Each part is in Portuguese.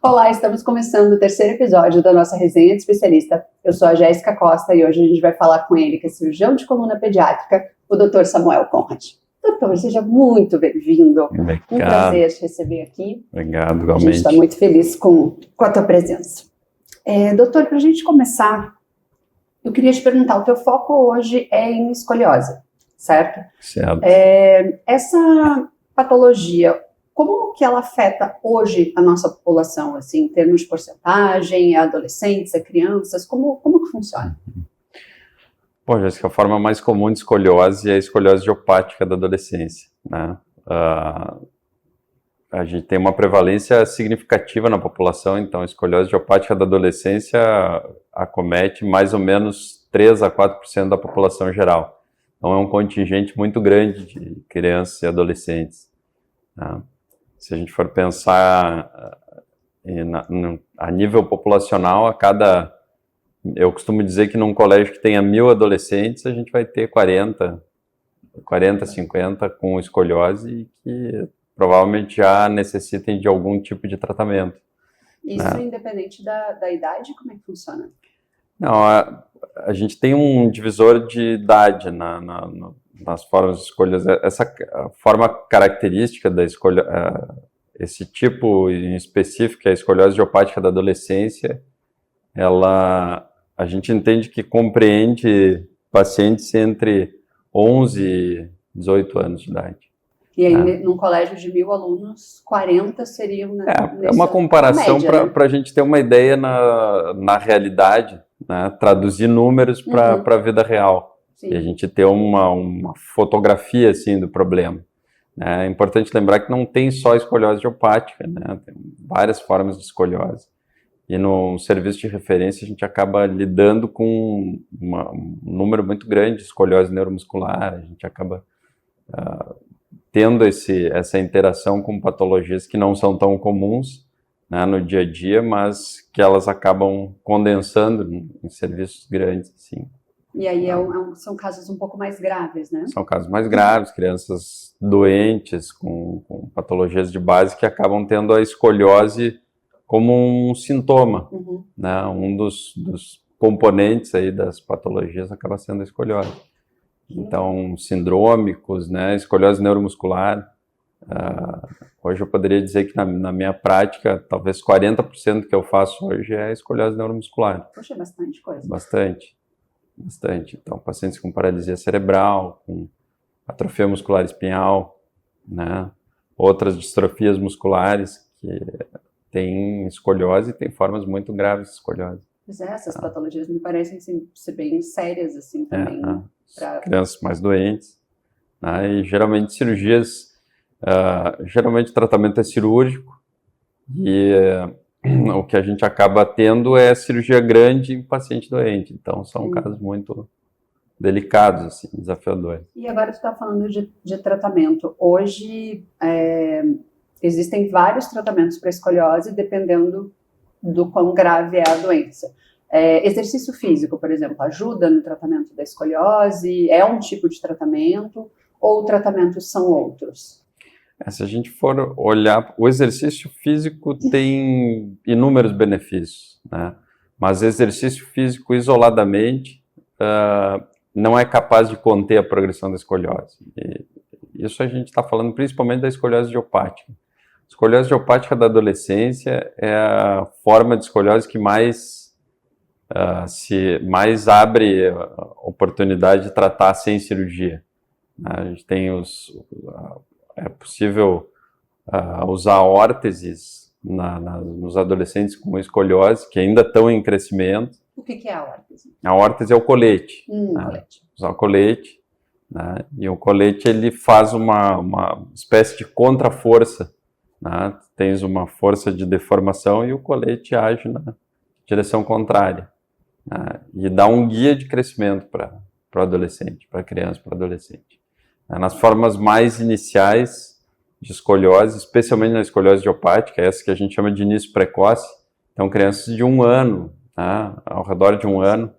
Olá, estamos começando o terceiro episódio da nossa resenha de especialista. Eu sou a Jéssica Costa e hoje a gente vai falar com ele, que é cirurgião de coluna pediátrica, o Dr. Samuel Conrad. Doutor, seja muito bem-vindo. Obrigado. Um prazer te receber aqui. Obrigado, A igualmente. gente está muito feliz com a tua presença. Doutor, para a gente começar, eu queria te perguntar, o teu foco hoje é em escoliose, certo? Certo. Essa patologia, como que ela afeta hoje a nossa população, assim, em termos de porcentagem, adolescentes, crianças, como que funciona? Bom, Jéssica, a forma mais comum de escoliose é a escoliose idiopática da adolescência, né? A gente tem uma prevalência significativa na população, então a escoliose idiopática da adolescência acomete mais ou menos 3 a 4% da população geral. Então é um contingente muito grande de crianças e adolescentes, né? Se a gente for pensar a nível populacional, eu costumo dizer que num colégio que tenha 1.000 adolescentes, a gente vai ter 40, 50 com escoliose e que provavelmente já necessitem de algum tipo de tratamento. Isso, né? Independente da idade, como é que funciona? Não, a gente tem um divisor de idade nas formas de escolhas. Essa forma característica da escolha, esse tipo em específico, que é a escoliose idiopática da adolescência, a gente entende que compreende pacientes entre 11 e 18 anos de idade. E aí, num colégio de 1.000 alunos, 40 seriam... É uma comparação para a gente ter uma ideia na realidade, né? Traduzir números para a vida real. Sim. E a gente ter uma fotografia assim, do problema. É importante lembrar que não tem só escoliose idiopática, né? Tem várias formas de escoliose. E no serviço de referência a gente acaba lidando com um número muito grande de escoliose neuromuscular, a gente acaba tendo essa interação com patologias que não são tão comuns, né, no dia a dia, mas que elas acabam condensando em serviços grandes, assim. E aí são casos um pouco mais graves, né? São casos mais graves, crianças doentes com patologias de base que acabam tendo a escoliose como um sintoma, né? Um dos componentes aí das patologias acaba sendo a escoliose. Então, sindrômicos, né? Escoliose neuromuscular. Hoje eu poderia dizer que na minha prática, talvez 40% que eu faço hoje é escoliose neuromuscular. Poxa, é bastante coisa. Bastante. Então, pacientes com paralisia cerebral, com atrofia muscular espinhal, né? Outras distrofias musculares que tem escoliose e tem formas muito graves de escoliose. Pois é, essas patologias me parecem ser bem sérias, assim, também. Crianças mais doentes, né? E geralmente cirurgias, geralmente o tratamento é cirúrgico e o que a gente acaba tendo é cirurgia grande em paciente doente. Então são casos muito delicados, assim, desafiadores. E agora tu está falando de tratamento. Hoje existem vários tratamentos para escoliose, dependendo do quão grave é a doença. Exercício físico, por exemplo, ajuda no tratamento da escoliose? É um tipo de tratamento? Ou tratamentos são outros? Se a gente for olhar, o exercício físico tem inúmeros benefícios, né? Mas exercício físico isoladamente não é capaz de conter a progressão da escoliose. E isso a gente está falando principalmente da escoliose idiopática. A escoliose idiopática da adolescência é a forma de escoliose que mais abre oportunidade de tratar sem cirurgia. A gente tem é possível usar órteses nos adolescentes com escoliose, que ainda estão em crescimento. O que é a órtese? A órtese é o colete. Colete. Usar o colete, né? E o colete ele faz uma espécie de contra-força, né? Tens uma força de deformação e o colete age na direção contrária, né? E dá um guia de crescimento para o adolescente, para a criança, para o adolescente. Nas formas mais iniciais de escoliose, especialmente na escoliose idiopática, essa que a gente chama de início precoce, então crianças de 1 ano, tá? Ao redor de 1 ano,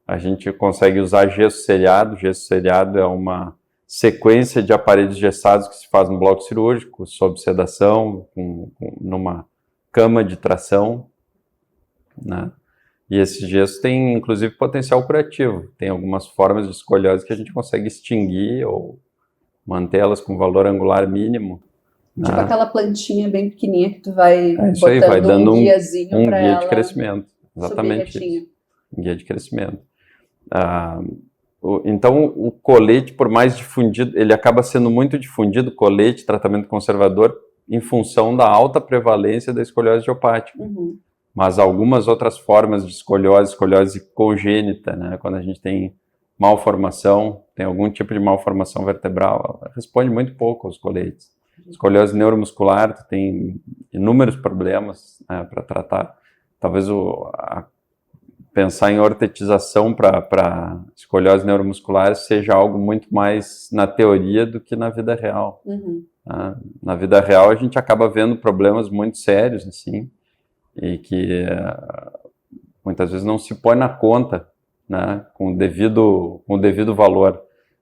a gente consegue usar gesso ciliado. Gesso ciliado é uma sequência de aparelhos gessados que se faz no bloco cirúrgico, sob sedação, numa cama de tração, né? E esse gesso tem, inclusive, potencial curativo. Tem algumas formas de escoliose que a gente consegue extinguir ou mantê-las com valor angular mínimo. Tipo aquela plantinha bem pequenininha que tu vai isso aí, vai dando um guiazinho para ela. Um guia de crescimento. Exatamente isso. Um guia de crescimento. Então, o colete, por mais difundido, ele acaba sendo muito difundido, colete, tratamento conservador, em função da alta prevalência da escoliose idiopática. Uhum. Mas algumas outras formas de escoliose congênita, né, quando a gente tem malformação, tem algum tipo de malformação vertebral, responde muito pouco aos coletes. Escoliose neuromuscular tem inúmeros problemas, né, para tratar. Talvez pensar em ortetização para escoliose neuromuscular seja algo muito mais na teoria do que na vida real. Uhum. Né? Na vida real a gente acaba vendo problemas muito sérios, assim, e que muitas vezes não se põe na conta, né, com o devido valor.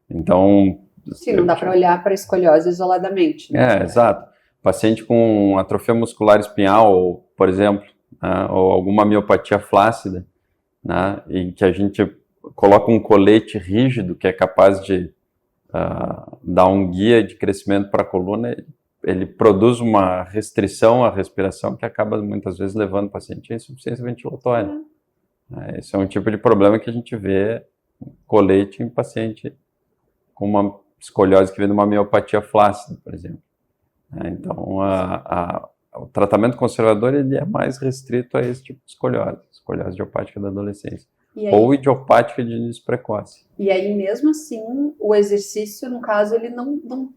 Então... Sim, não dá para olhar para a escoliose isoladamente. Né? Exato. Paciente com atrofia muscular espinhal, por exemplo, né, ou alguma miopatia flácida, né, em que a gente coloca um colete rígido que é capaz de dar um guia de crescimento para a coluna, ele produz uma restrição à respiração que acaba muitas vezes levando o paciente à insuficiência ventilatória. Esse é um tipo de problema que a gente vê colete em paciente com uma escoliose que vem de uma miopatia flácida, por exemplo. Então, o tratamento conservador ele é mais restrito a esse tipo de escoliose idiopática da adolescência, ou idiopática de início precoce. E aí, mesmo assim, o exercício, no caso, ele não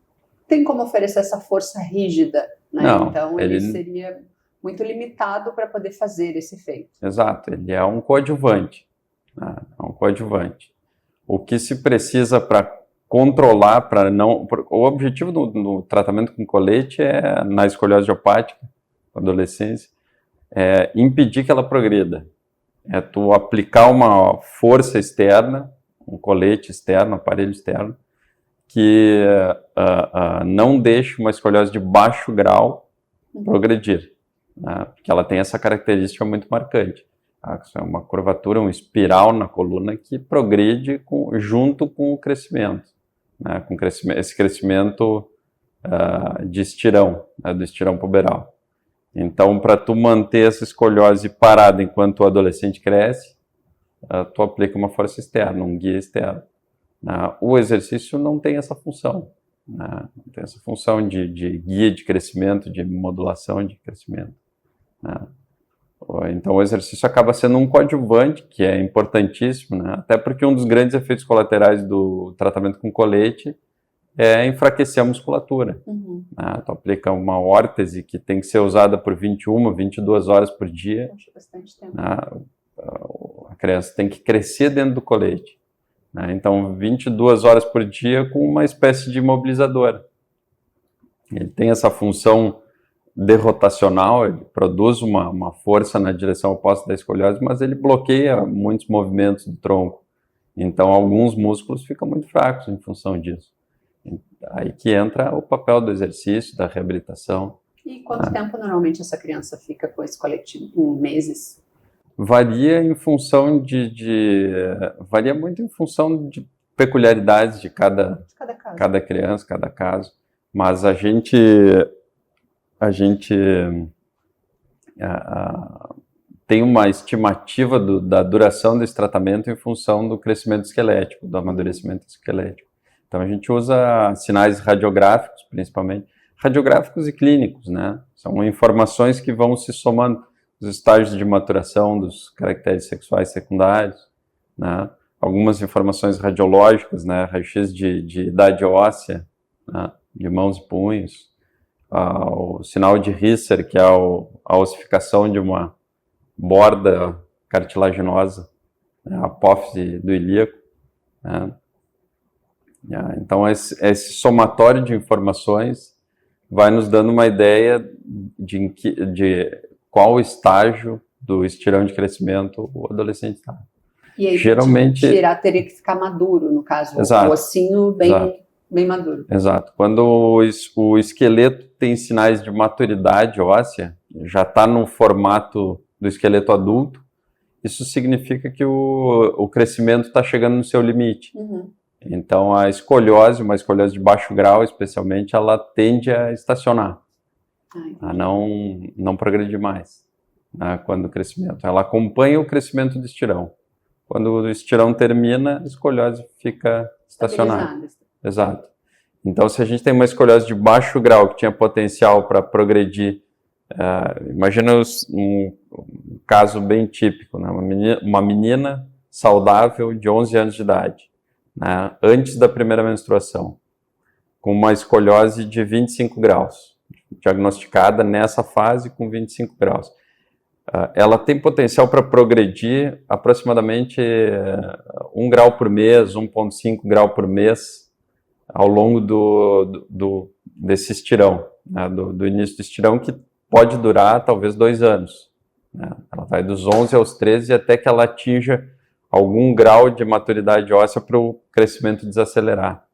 tem como oferecer essa força rígida, né? Não, então, ele seria muito limitado para poder fazer esse efeito. Exato, ele é um coadjuvante. Né? É um coadjuvante. O que se precisa para controlar, para não... O objetivo do tratamento com colete na escoliose idiopática, na adolescência, é impedir que ela progrida. É tu aplicar uma força externa, um colete externo, um aparelho externo, que não deixe uma escoliose de baixo grau progredir, né? Porque ela tem essa característica muito marcante. É uma curvatura, um espiral na coluna que progride junto com o crescimento, né? Esse crescimento de estirão, né? Do estirão puberal. Então, para tu manter essa escoliose parada enquanto o adolescente cresce, tu aplica uma força externa, um guia externo. O exercício não tem essa função, né? Não tem essa função de guia de crescimento, de modulação de crescimento, né? Então o exercício acaba sendo um coadjuvante, que é importantíssimo, né? Até porque um dos grandes efeitos colaterais do tratamento com colete é enfraquecer a musculatura. Uhum. Né? Tu aplica uma órtese que tem que ser usada por 21, 22 horas por dia. Poxa, bastante tempo. Né? A criança tem que crescer dentro do colete. Né? Então, 22 horas por dia com uma espécie de imobilizador. Ele tem essa função derrotacional, ele produz uma força na direção oposta da escoliose, mas ele bloqueia muitos movimentos do tronco. Então, alguns músculos ficam muito fracos em função disso. Aí que entra o papel do exercício, da reabilitação. E quanto tempo normalmente essa criança fica com esse colete? Em meses? Varia em função varia muito em função de peculiaridades de cada criança, cada caso. Mas a gente tem uma estimativa da duração desse tratamento em função do crescimento esquelético, do amadurecimento esquelético. Então a gente usa sinais radiográficos, principalmente, radiográficos e clínicos, né? São informações que vão se somando, os estágios de maturação dos caracteres sexuais secundários, né? Algumas informações radiológicas, né? Raio-x de idade óssea, né? De mãos e punhos, o sinal de Risser, que é a ossificação de uma borda cartilaginosa, né? A apófise do ilíaco, né? Então esse somatório de informações vai nos dando uma ideia de qual estágio do estirão de crescimento o adolescente está. E aí, geralmente teria que ficar maduro, no caso, exato, o ossinho bem Bem maduro. Exato. Quando o esqueleto tem sinais de maturidade óssea, já está no formato do esqueleto adulto, isso significa que o crescimento está chegando no seu limite. Uhum. Então, a escoliose, uma escoliose de baixo grau, especialmente, ela tende a estacionar, a não progredir mais, né, quando o crescimento. Ela acompanha o crescimento do estirão. Quando o estirão termina, a escoliose fica estacionada. Exato. Então, se a gente tem uma escoliose de baixo grau que tinha potencial para progredir, imagina um caso bem típico, né? Uma menina saudável de 11 anos de idade, né? Antes da primeira menstruação, com uma escoliose de 25 graus, diagnosticada nessa fase com 25 graus. Ela tem potencial para progredir aproximadamente 1 grau por mês, 1,5 grau por mês, ao longo desse estirão, né, do início do estirão, que pode durar talvez 2 anos. Né? Ela vai dos 11 aos 13 até que ela atinja algum grau de maturidade óssea para o crescimento desacelerar.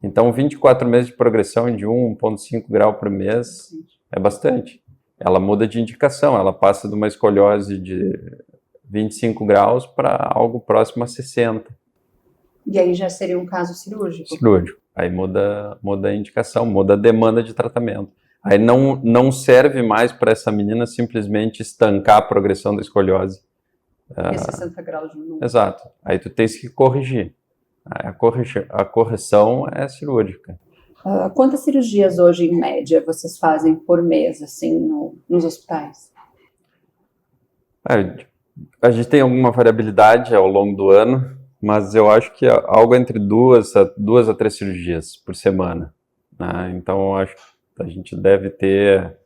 Então, 24 meses de progressão de 1,5 grau por mês é bastante. Ela muda de indicação, ela passa de uma escoliose de 25 graus para algo próximo a 60. E aí já seria um caso cirúrgico? Cirúrgico. Aí muda a indicação, muda a demanda de tratamento. Aí não serve mais para essa menina simplesmente estancar a progressão da escoliose. E 60 graus de novo. Exato. Aí tu tens que corrigir. A correção é cirúrgica. Quantas cirurgias hoje, em média, vocês fazem por mês, assim, nos hospitais? A gente tem alguma variabilidade ao longo do ano, mas eu acho que é algo entre 2 a 3 cirurgias por semana. Né? Então, eu acho que a gente deve ter,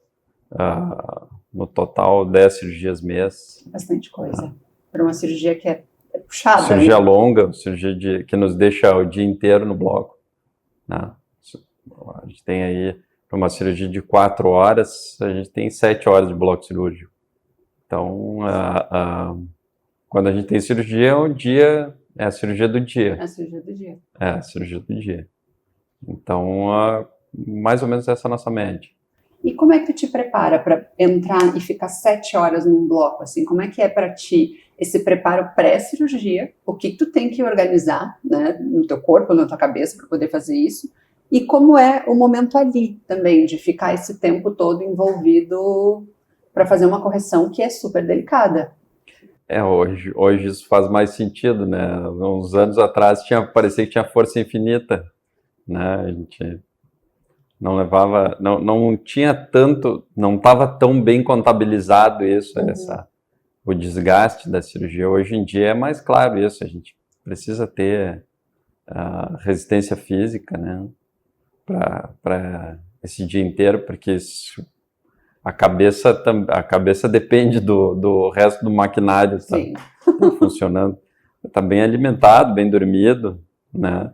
no total, 10 cirurgias mês. Bastante coisa. Para uma cirurgia que é puxada. Cirurgia longa, cirurgia que nos deixa o dia inteiro no bloco. Né? A gente tem aí, para uma cirurgia de 4 horas, a gente tem 7 horas de bloco cirúrgico. Então, quando a gente tem cirurgia, é a cirurgia do dia. É a cirurgia do dia. É, a cirurgia do dia. Então, mais ou menos essa é a nossa média. E como é que tu te prepara para entrar e ficar 7 horas num bloco, assim? Como é que é para ti esse preparo pré-cirurgia? O que tu tem que organizar, né, no teu corpo, na tua cabeça, para poder fazer isso? E como é o momento ali também, de ficar esse tempo todo envolvido para fazer uma correção que é super delicada? Hoje isso faz mais sentido, né? Uns anos atrás parecia que tinha força infinita, né? A gente não levava, não tinha tanto, não estava tão bem contabilizado isso, o desgaste da cirurgia. Hoje em dia é mais claro isso, a gente precisa ter resistência física, né? Para esse dia inteiro, porque a cabeça depende do resto do maquinário, tá funcionando. Está bem alimentado, bem dormido, né?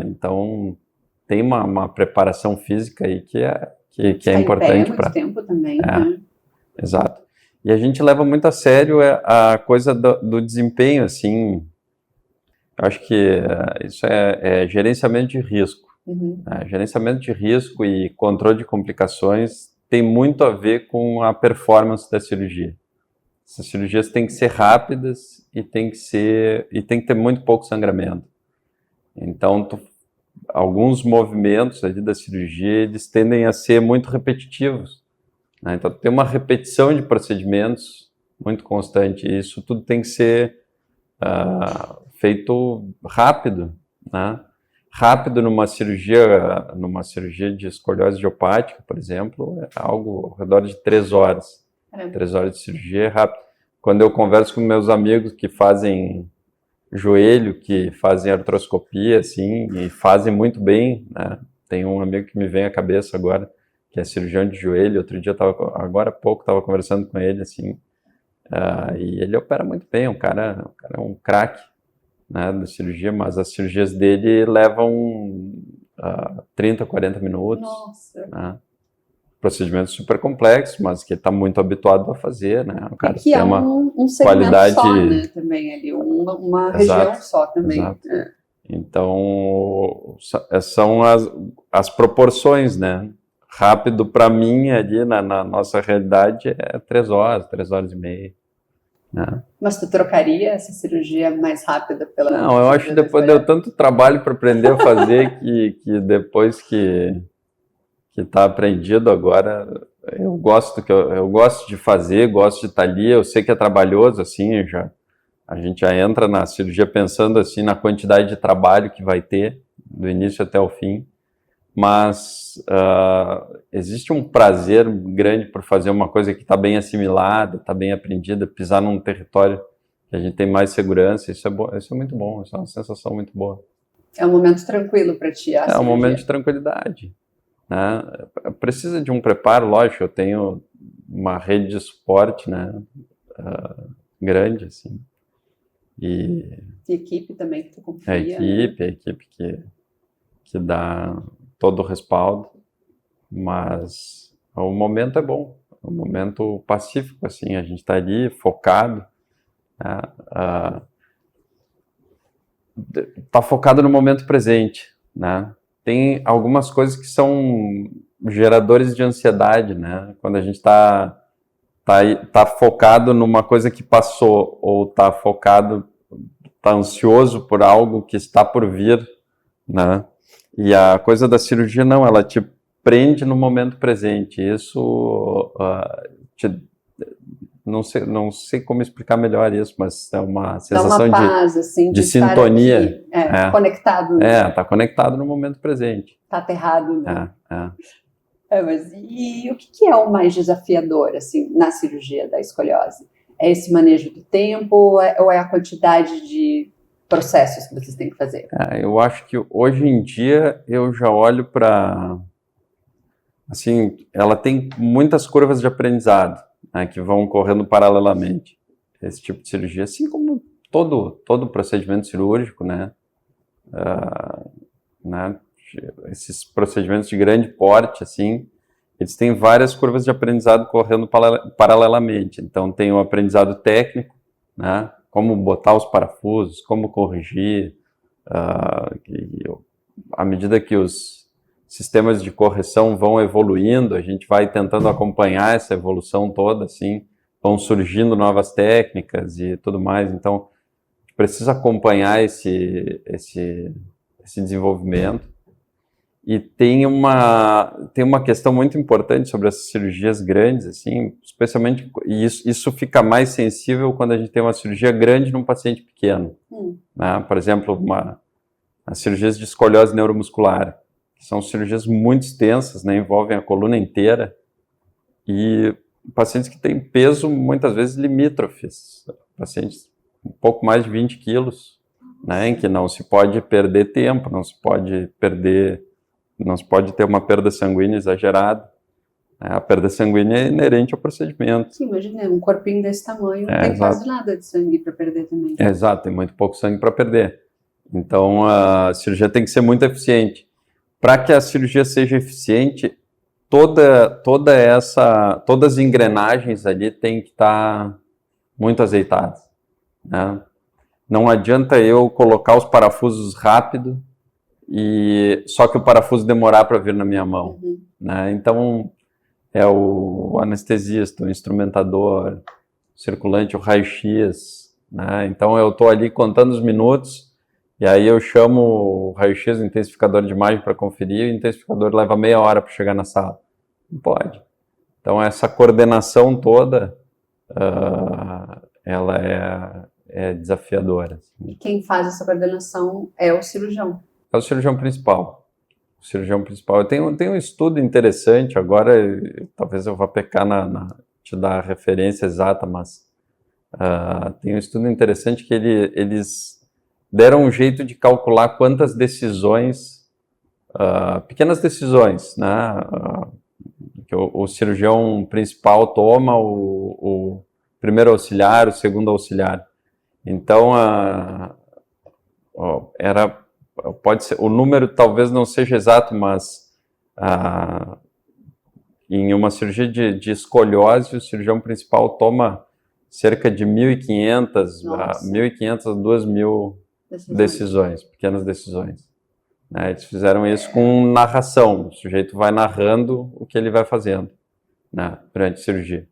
Então, tem uma preparação física aí que é importante para... tempo também, né? Exato. E a gente leva muito a sério a coisa do desempenho, assim. Eu acho que isso é gerenciamento de risco. Gerenciamento de risco e controle de complicações tem muito a ver com a performance da cirurgia. Essas cirurgias têm que ser rápidas e tem que ter muito pouco sangramento. Então, alguns movimentos ali da cirurgia, eles tendem a ser muito repetitivos. Né? Então, tem uma repetição de procedimentos muito constante. E isso tudo tem que ser feito rápido, né? Rápido numa cirurgia de escoliose idiopática, por exemplo, é algo ao redor de 3 horas. 3 horas de cirurgia é rápido. Quando eu converso com meus amigos que fazem joelho, que fazem artroscopia, assim, e fazem muito bem, né? Tem um amigo que me vem à cabeça agora, que é cirurgião de joelho. Outro dia, agora há pouco, estava conversando com ele, assim, e ele opera muito bem, o cara é um craque, né, da cirurgia, mas as cirurgias dele levam 30, 40 minutos. Nossa. Né? Procedimentos super complexos, mas que ele está muito habituado a fazer, né? O cara que tem um segmento qualidade só, né, também ali, uma região só também. Exato. Então, são as proporções, né? Rápido para mim, ali na nossa realidade, é 3 horas e meia. Né? Mas tu trocaria essa cirurgia mais rápida pela... Não, eu acho que depois deu tanto trabalho para aprender a fazer que depois que está aprendido agora, eu gosto de fazer, gosto de estar ali, eu sei que é trabalhoso, assim, a gente já entra na cirurgia pensando assim na quantidade de trabalho que vai ter, do início até o fim, mas existe um prazer grande por fazer uma coisa que está bem assimilada, está bem aprendida, pisar num território que a gente tem mais segurança, isso é muito bom, isso é uma sensação muito boa. É um momento tranquilo para ti, É um momento de tranquilidade. Né? Precisa de um preparo, lógico, eu tenho uma rede de suporte, né, grande, assim. E equipe também que tu confia. A equipe que dá todo o respaldo, mas o momento é bom, é um momento pacífico, assim, a gente está ali focado, né, tá focado no momento presente, né? Tem algumas coisas que são geradores de ansiedade, né? Quando a gente tá focado numa coisa que passou, ou tá ansioso por algo que está por vir, né? E a coisa da cirurgia não, ela te prende no momento presente. Isso não sei como explicar melhor isso, mas é uma sensação paz, assim, de sintonia. Conectado. Né? Tá conectado no momento presente. Tá aterrado, né? Mas e o que é o mais desafiador, assim, na cirurgia da escoliose? É esse manejo do tempo ou é a quantidade de processos que vocês têm que fazer? Eu acho que hoje em dia eu já olho para... Assim, ela tem muitas curvas de aprendizado, né, que vão correndo paralelamente. Esse tipo de cirurgia, assim como todo procedimento cirúrgico, né? Esses procedimentos de grande porte, assim, eles têm várias curvas de aprendizado correndo paralelamente. Então, tem o aprendizado técnico, né? Como botar os parafusos, como corrigir, à medida que os sistemas de correção vão evoluindo, a gente vai tentando acompanhar essa evolução toda, assim, vão surgindo novas técnicas e tudo mais, então, a gente precisa acompanhar esse desenvolvimento. E tem uma questão muito importante sobre as cirurgias grandes, assim, especialmente, e isso fica mais sensível quando a gente tem uma cirurgia grande num paciente pequeno. Né? Por exemplo, as cirurgias de escoliose neuromuscular, que são cirurgias muito extensas, né? Envolvem a coluna inteira, e pacientes que têm peso, muitas vezes, limítrofes, pacientes um pouco mais de 20 quilos, né? Em que não se pode perder tempo, não se pode ter uma perda sanguínea exagerada. A perda sanguínea é inerente ao procedimento. Sim, imagina, um corpinho desse tamanho não tem quase nada de sangue para perder também. Exato, tem muito pouco sangue para perder. Então, a cirurgia tem que ser muito eficiente. Para que a cirurgia seja eficiente, todas as engrenagens ali têm que estar muito azeitadas. Né? Não adianta eu colocar os parafusos rápido, só que o parafuso demorar para vir na minha mão. Né? Então, é o anestesista, o instrumentador, o circulante, o raio-x. Né? Então, eu estou ali contando os minutos, e aí eu chamo o raio-x, o intensificador de imagem para conferir, e o intensificador leva meia hora para chegar na sala. Não pode. Então, essa coordenação toda, ela é desafiadora. Assim. E quem faz essa coordenação é o cirurgião. É o cirurgião principal. Eu tenho um estudo interessante, agora talvez eu vá pecar te dar a referência exata, mas tem um estudo interessante que eles deram um jeito de calcular quantas decisões, pequenas decisões, né, que o cirurgião principal toma, o primeiro auxiliar, o segundo auxiliar. Então, pode ser, o número talvez não seja exato, mas em uma cirurgia de escoliose, o cirurgião principal toma cerca de 1.500 a 2.000 decisões, pequenas decisões. Né? Eles fizeram isso com narração, o sujeito vai narrando o que ele vai fazendo, né, durante a cirurgia.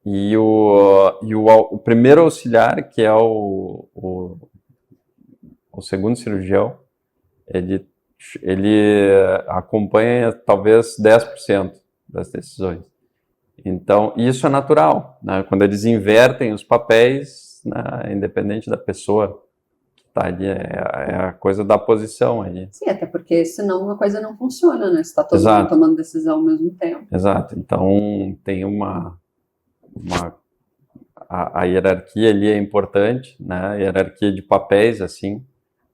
E o primeiro auxiliar, que é o segundo cirurgião, ele acompanha talvez 10% das decisões. Então, isso é natural, né? Quando eles invertem os papéis, né, independente da pessoa que está ali, é a coisa da posição ali. Sim, até porque senão a coisa não funciona, né? Se está todo mundo tomando decisão ao mesmo tempo. Exato. Então, tem a hierarquia ali é importante, né? A hierarquia de papéis, assim,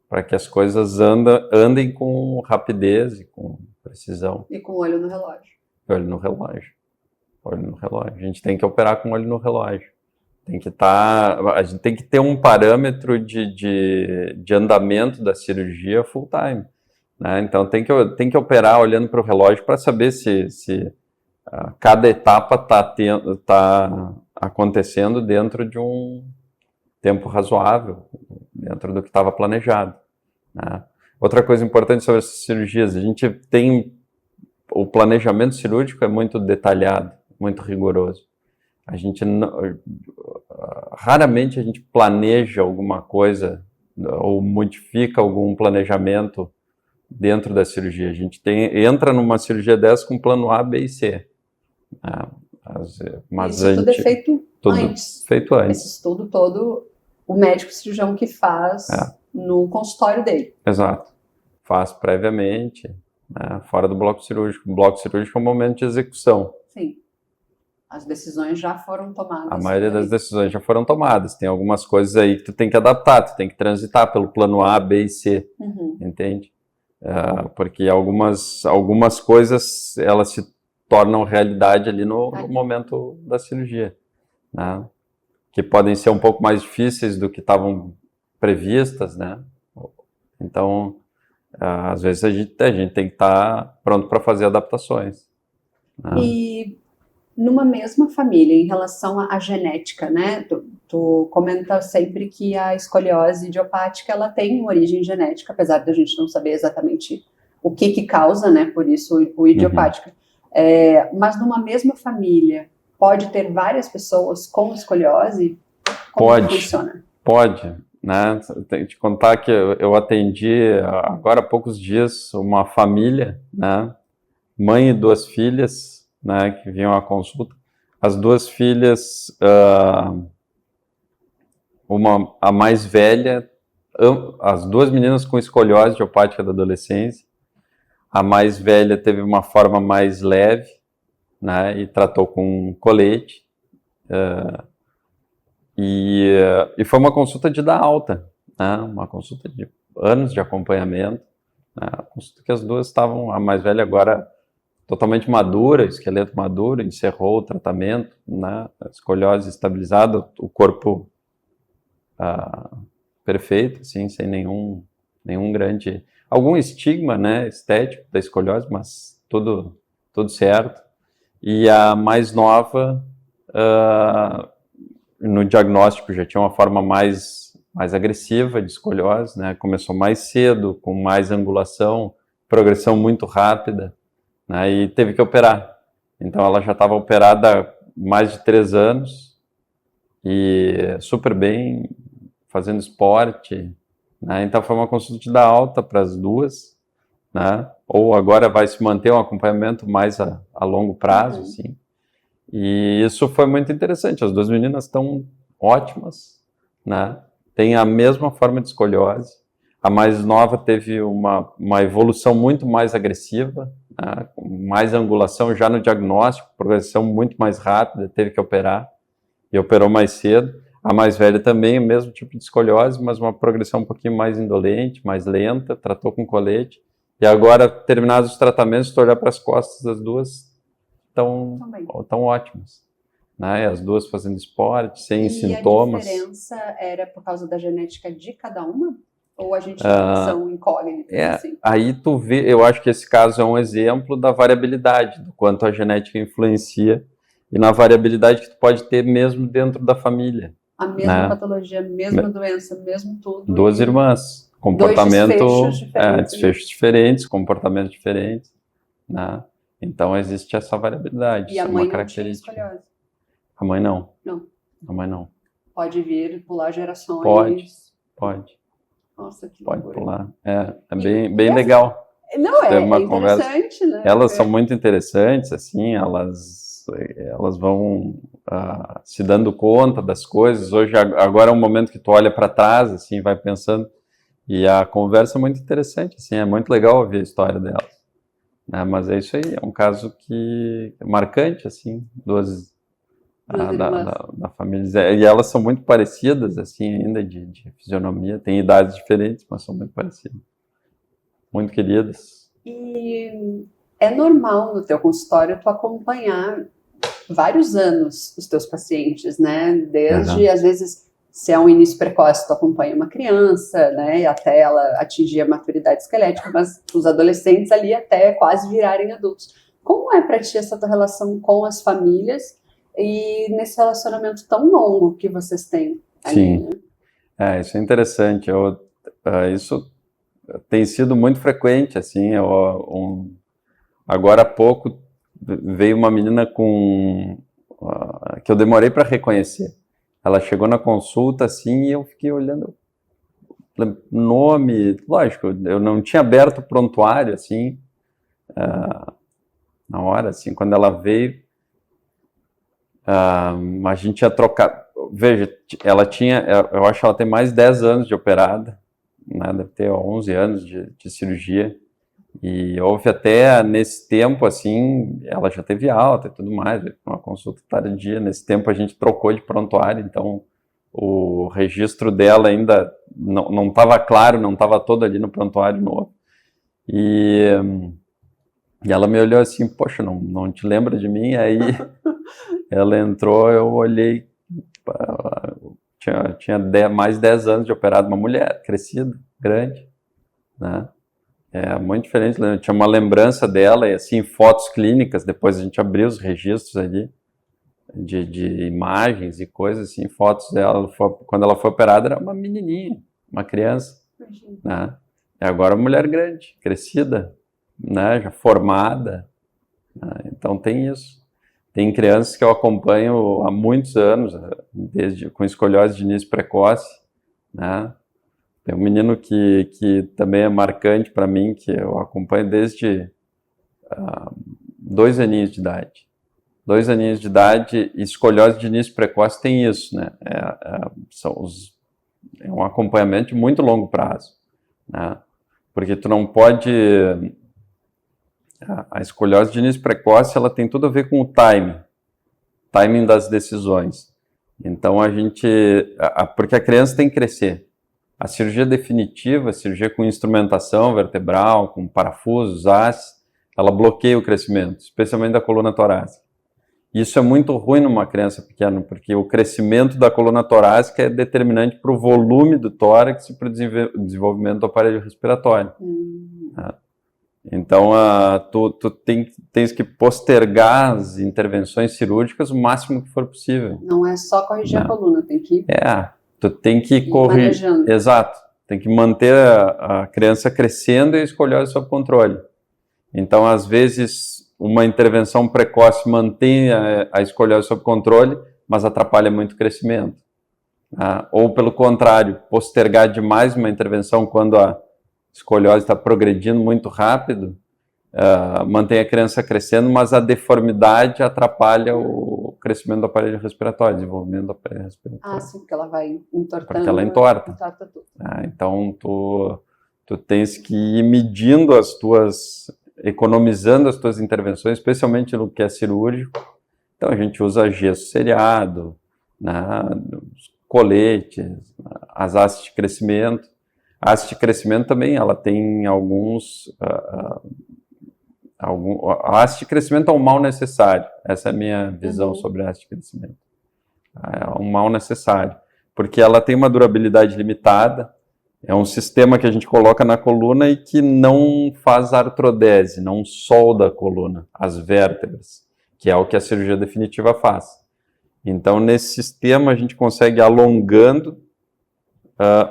para que as coisas andem com rapidez e com precisão. E com olho no relógio. Olho no relógio. Olho no relógio. A gente tem que operar com olho no relógio. A gente tem que ter um parâmetro de andamento da cirurgia full time, né? Então tem que operar olhando para o relógio para saber se cada etapa está acontecendo dentro de um tempo razoável, dentro do que estava planejado, né? Outra coisa importante sobre essas cirurgias, a gente tem o planejamento cirúrgico é muito detalhado, muito rigoroso. A gente raramente a gente planeja alguma coisa ou modifica algum planejamento dentro da cirurgia. A gente entra numa cirurgia dessa com plano A, B e C. Mas isso tudo é feito antes. Feito antes. Esse estudo todo, o médico cirurgião que faz no consultório dele. Exato. Faz previamente, né, fora do bloco cirúrgico. O bloco cirúrgico é o momento de execução. Sim. As decisões já foram tomadas. A maioria das decisões já foram tomadas. Tem algumas coisas aí que tu tem que adaptar, tu tem que transitar pelo plano A, B e C, entende? Porque algumas coisas, elas se tornam realidade ali no momento da cirurgia, né? Que podem ser um pouco mais difíceis do que estavam previstas, né? Então, às vezes a gente tem que estar pronto para fazer adaptações, né? E numa mesma família, em relação à genética, né? Tu comenta sempre que a escoliose idiopática, ela tem uma origem genética, apesar de a gente não saber exatamente o que causa, né? Por isso o idiopática. Mas numa mesma família, pode ter várias pessoas com escoliose? Como funciona? Pode, né? Tenho que te contar que eu atendi agora há poucos dias uma família, né? Mãe e 2 filhas, né, que vinham à consulta. As 2 filhas, a mais velha, as 2 meninas com escoliose idiopática da adolescência. A mais velha teve uma forma mais leve, né, e tratou com colete. E foi uma consulta de dar alta, né, uma consulta de anos de acompanhamento, né, uma consulta que as 2 estavam, a mais velha agora totalmente madura, esqueleto maduro, encerrou o tratamento, né, a escoliose estabilizada, o corpo perfeito, assim, sem nenhum grande... Algum estigma, né, estético da escoliose, mas tudo certo. E a mais nova, no diagnóstico, já tinha uma forma mais agressiva de escoliose, né, começou mais cedo, com mais angulação, progressão muito rápida, né, e teve que operar. Então ela já estava operada há mais de 3 anos e super bem, fazendo esporte, né? Então foi uma consulta de dar alta para as 2, né? Ou agora vai se manter um acompanhamento mais a longo prazo, assim. E isso foi muito interessante. As 2 meninas estão ótimas, né? Tem a mesma forma de escoliose. A mais nova teve uma evolução muito mais agressiva, né, com mais angulação já no diagnóstico, progressão muito mais rápida, teve que operar, e operou mais cedo. A mais velha também, o mesmo tipo de escoliose, mas uma progressão um pouquinho mais indolente, mais lenta, tratou com colete. E agora, terminados os tratamentos, se tu olhar para as costas das 2, estão ótimas, né? As 2 fazendo esporte, sem sintomas. E a diferença era por causa da genética de cada uma? Ou a gente são incógnitas? Assim? Aí tu vê, eu acho que esse caso é um exemplo da variabilidade, do quanto a genética influencia, e na variabilidade que tu pode ter mesmo dentro da família, A mesma patologia, a mesma doença, mesmo tudo. 2 irmãs. Comportamento, desfechos diferentes, comportamentos diferentes, né? Então existe essa variabilidade. E a mãe não tinha escoliose? A mãe não. Não. A mãe não. Pode vir, pular gerações? Pode. Nossa, que pode loucura. Pular. É bem legal. Não, é interessante, né? Elas são muito interessantes, assim, elas vão se dando conta das coisas. Hoje, agora é um momento que tu olha para trás, assim, vai pensando, e a conversa é muito interessante, assim, é muito legal ouvir a história delas. Né? Mas é isso aí, é um caso que é marcante, assim, da família. E elas são muito parecidas, assim, ainda de fisionomia, têm idades diferentes, mas são muito parecidas. Muito queridas. E é normal no teu consultório tu acompanhar vários anos os teus pacientes, né? Desde, às vezes, se é um início precoce, tu acompanha uma criança, né? Até ela atingir a maturidade esquelética, mas os adolescentes ali até quase virarem adultos. Como é para ti essa tua relação com as famílias e nesse relacionamento tão longo que vocês têm ali? Sim, né? Isso é interessante. Isso tem sido muito frequente, assim. Agora há pouco veio uma menina que eu demorei para reconhecer. Ela chegou na consulta, assim, e eu fiquei olhando nome, lógico, eu não tinha aberto o prontuário, assim, na hora, assim, quando ela veio, a gente ia trocar, veja, eu acho que ela tem mais de 10 anos de operada, né, deve ter 11 anos de cirurgia, e houve até nesse tempo, assim, ela já teve alta e tudo mais, uma consulta tardia. Nesse tempo a gente trocou de prontuário, então o registro dela ainda não estava claro, não estava todo ali no prontuário novo. E ela me olhou assim, poxa, não te lembra de mim? Aí ela entrou, eu olhei, tinha mais de 10 anos de operado, uma mulher crescida, grande, né? É muito diferente, né? Tinha uma lembrança dela, e assim, fotos clínicas, depois a gente abriu os registros ali, de imagens e coisas assim, fotos dela, quando ela foi operada, era uma menininha, uma criança, né? E agora uma mulher grande, crescida, né? Já formada, né? Então tem isso. Tem crianças que eu acompanho há muitos anos, com escoliose de início precoce, né? Tem um menino que também é marcante para mim, que eu acompanho desde 2 aninhos de idade. 2 aninhos de idade, e escoliose de início precoce tem isso, né? É um acompanhamento de muito longo prazo, né? Porque tu não pode... A escoliose de início precoce, ela tem tudo a ver com o timing das decisões. Então porque a criança tem que crescer. A cirurgia definitiva, a cirurgia com instrumentação vertebral, com parafusos, hastes, ela bloqueia o crescimento, especialmente da coluna torácica. Isso é muito ruim numa criança pequena, porque o crescimento da coluna torácica é determinante para o volume do tórax e para o desenvolvimento do aparelho respiratório. Então, tu tens que postergar as intervenções cirúrgicas o máximo que for possível. Não é só corrigir a coluna, tem que... Tu tem que corrigir. Exato. Tem que manter a criança crescendo e a escoliose sob controle. Então, às vezes, uma intervenção precoce mantém a escoliose sob controle, mas atrapalha muito o crescimento. Ou, pelo contrário, postergar demais uma intervenção quando a escoliose está progredindo muito rápido, mantém a criança crescendo, mas a deformidade atrapalha o crescimento do aparelho respiratório, desenvolvimento do aparelho respiratório. Sim, porque ela vai entortando. Porque ela entorta. Tudo. Então, tu tens que ir medindo economizando as tuas intervenções, especialmente no que é cirúrgico. Então, a gente usa gesso seriado, né, os coletes, as hastes de crescimento. A haste de crescimento também, ela tem alguns... A haste de crescimento é um mal necessário. Essa é a minha visão sobre a haste de crescimento. É um mal necessário, porque ela tem uma durabilidade limitada, é um sistema que a gente coloca na coluna e que não faz artrodese, não solda a coluna, as vértebras, que é o que a cirurgia definitiva faz. Então, nesse sistema, a gente consegue, alongando,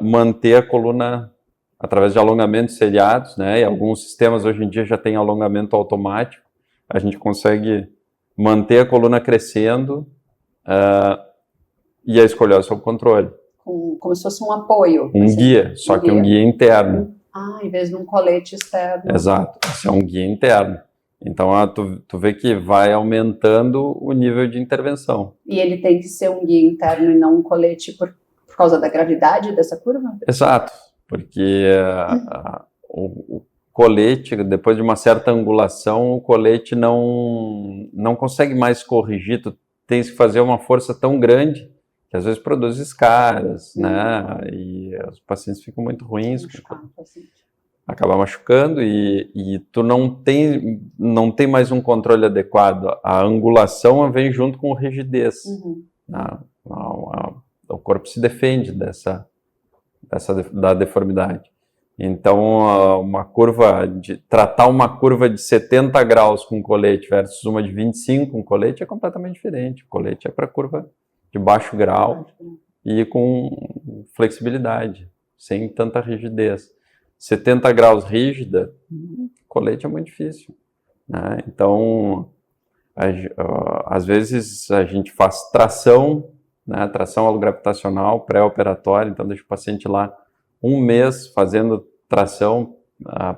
manter a coluna através de alongamentos seriados, né? E alguns sistemas hoje em dia já têm alongamento automático. A gente consegue manter a coluna crescendo e a escoliose sob controle. Como se fosse um apoio. Um guia, só que um guia interno. Em vez de um colete externo. Exato, esse é um guia interno. Então, tu vê que vai aumentando o nível de intervenção. E ele tem que ser um guia interno e não um colete por causa da gravidade dessa curva? Exato, porque o colete, depois de uma certa angulação, o colete não consegue mais corrigir. Tu tens que fazer uma força tão grande que às vezes produz escaras, né? E os pacientes ficam muito ruins. Acaba machucando e tu não tem mais um controle adequado. A angulação vem junto com a rigidez. O corpo se defende da deformidade. Então, tratar uma curva de 70 graus com colete versus uma de 25 com colete é completamente diferente. O colete é para curva de baixo grau e com flexibilidade, sem tanta rigidez. 70 graus rígida, colete é muito difícil, né? Então, às vezes a gente faz tração, né? Tração alogravitacional pré-operatória, então deixa o paciente lá um mês fazendo tração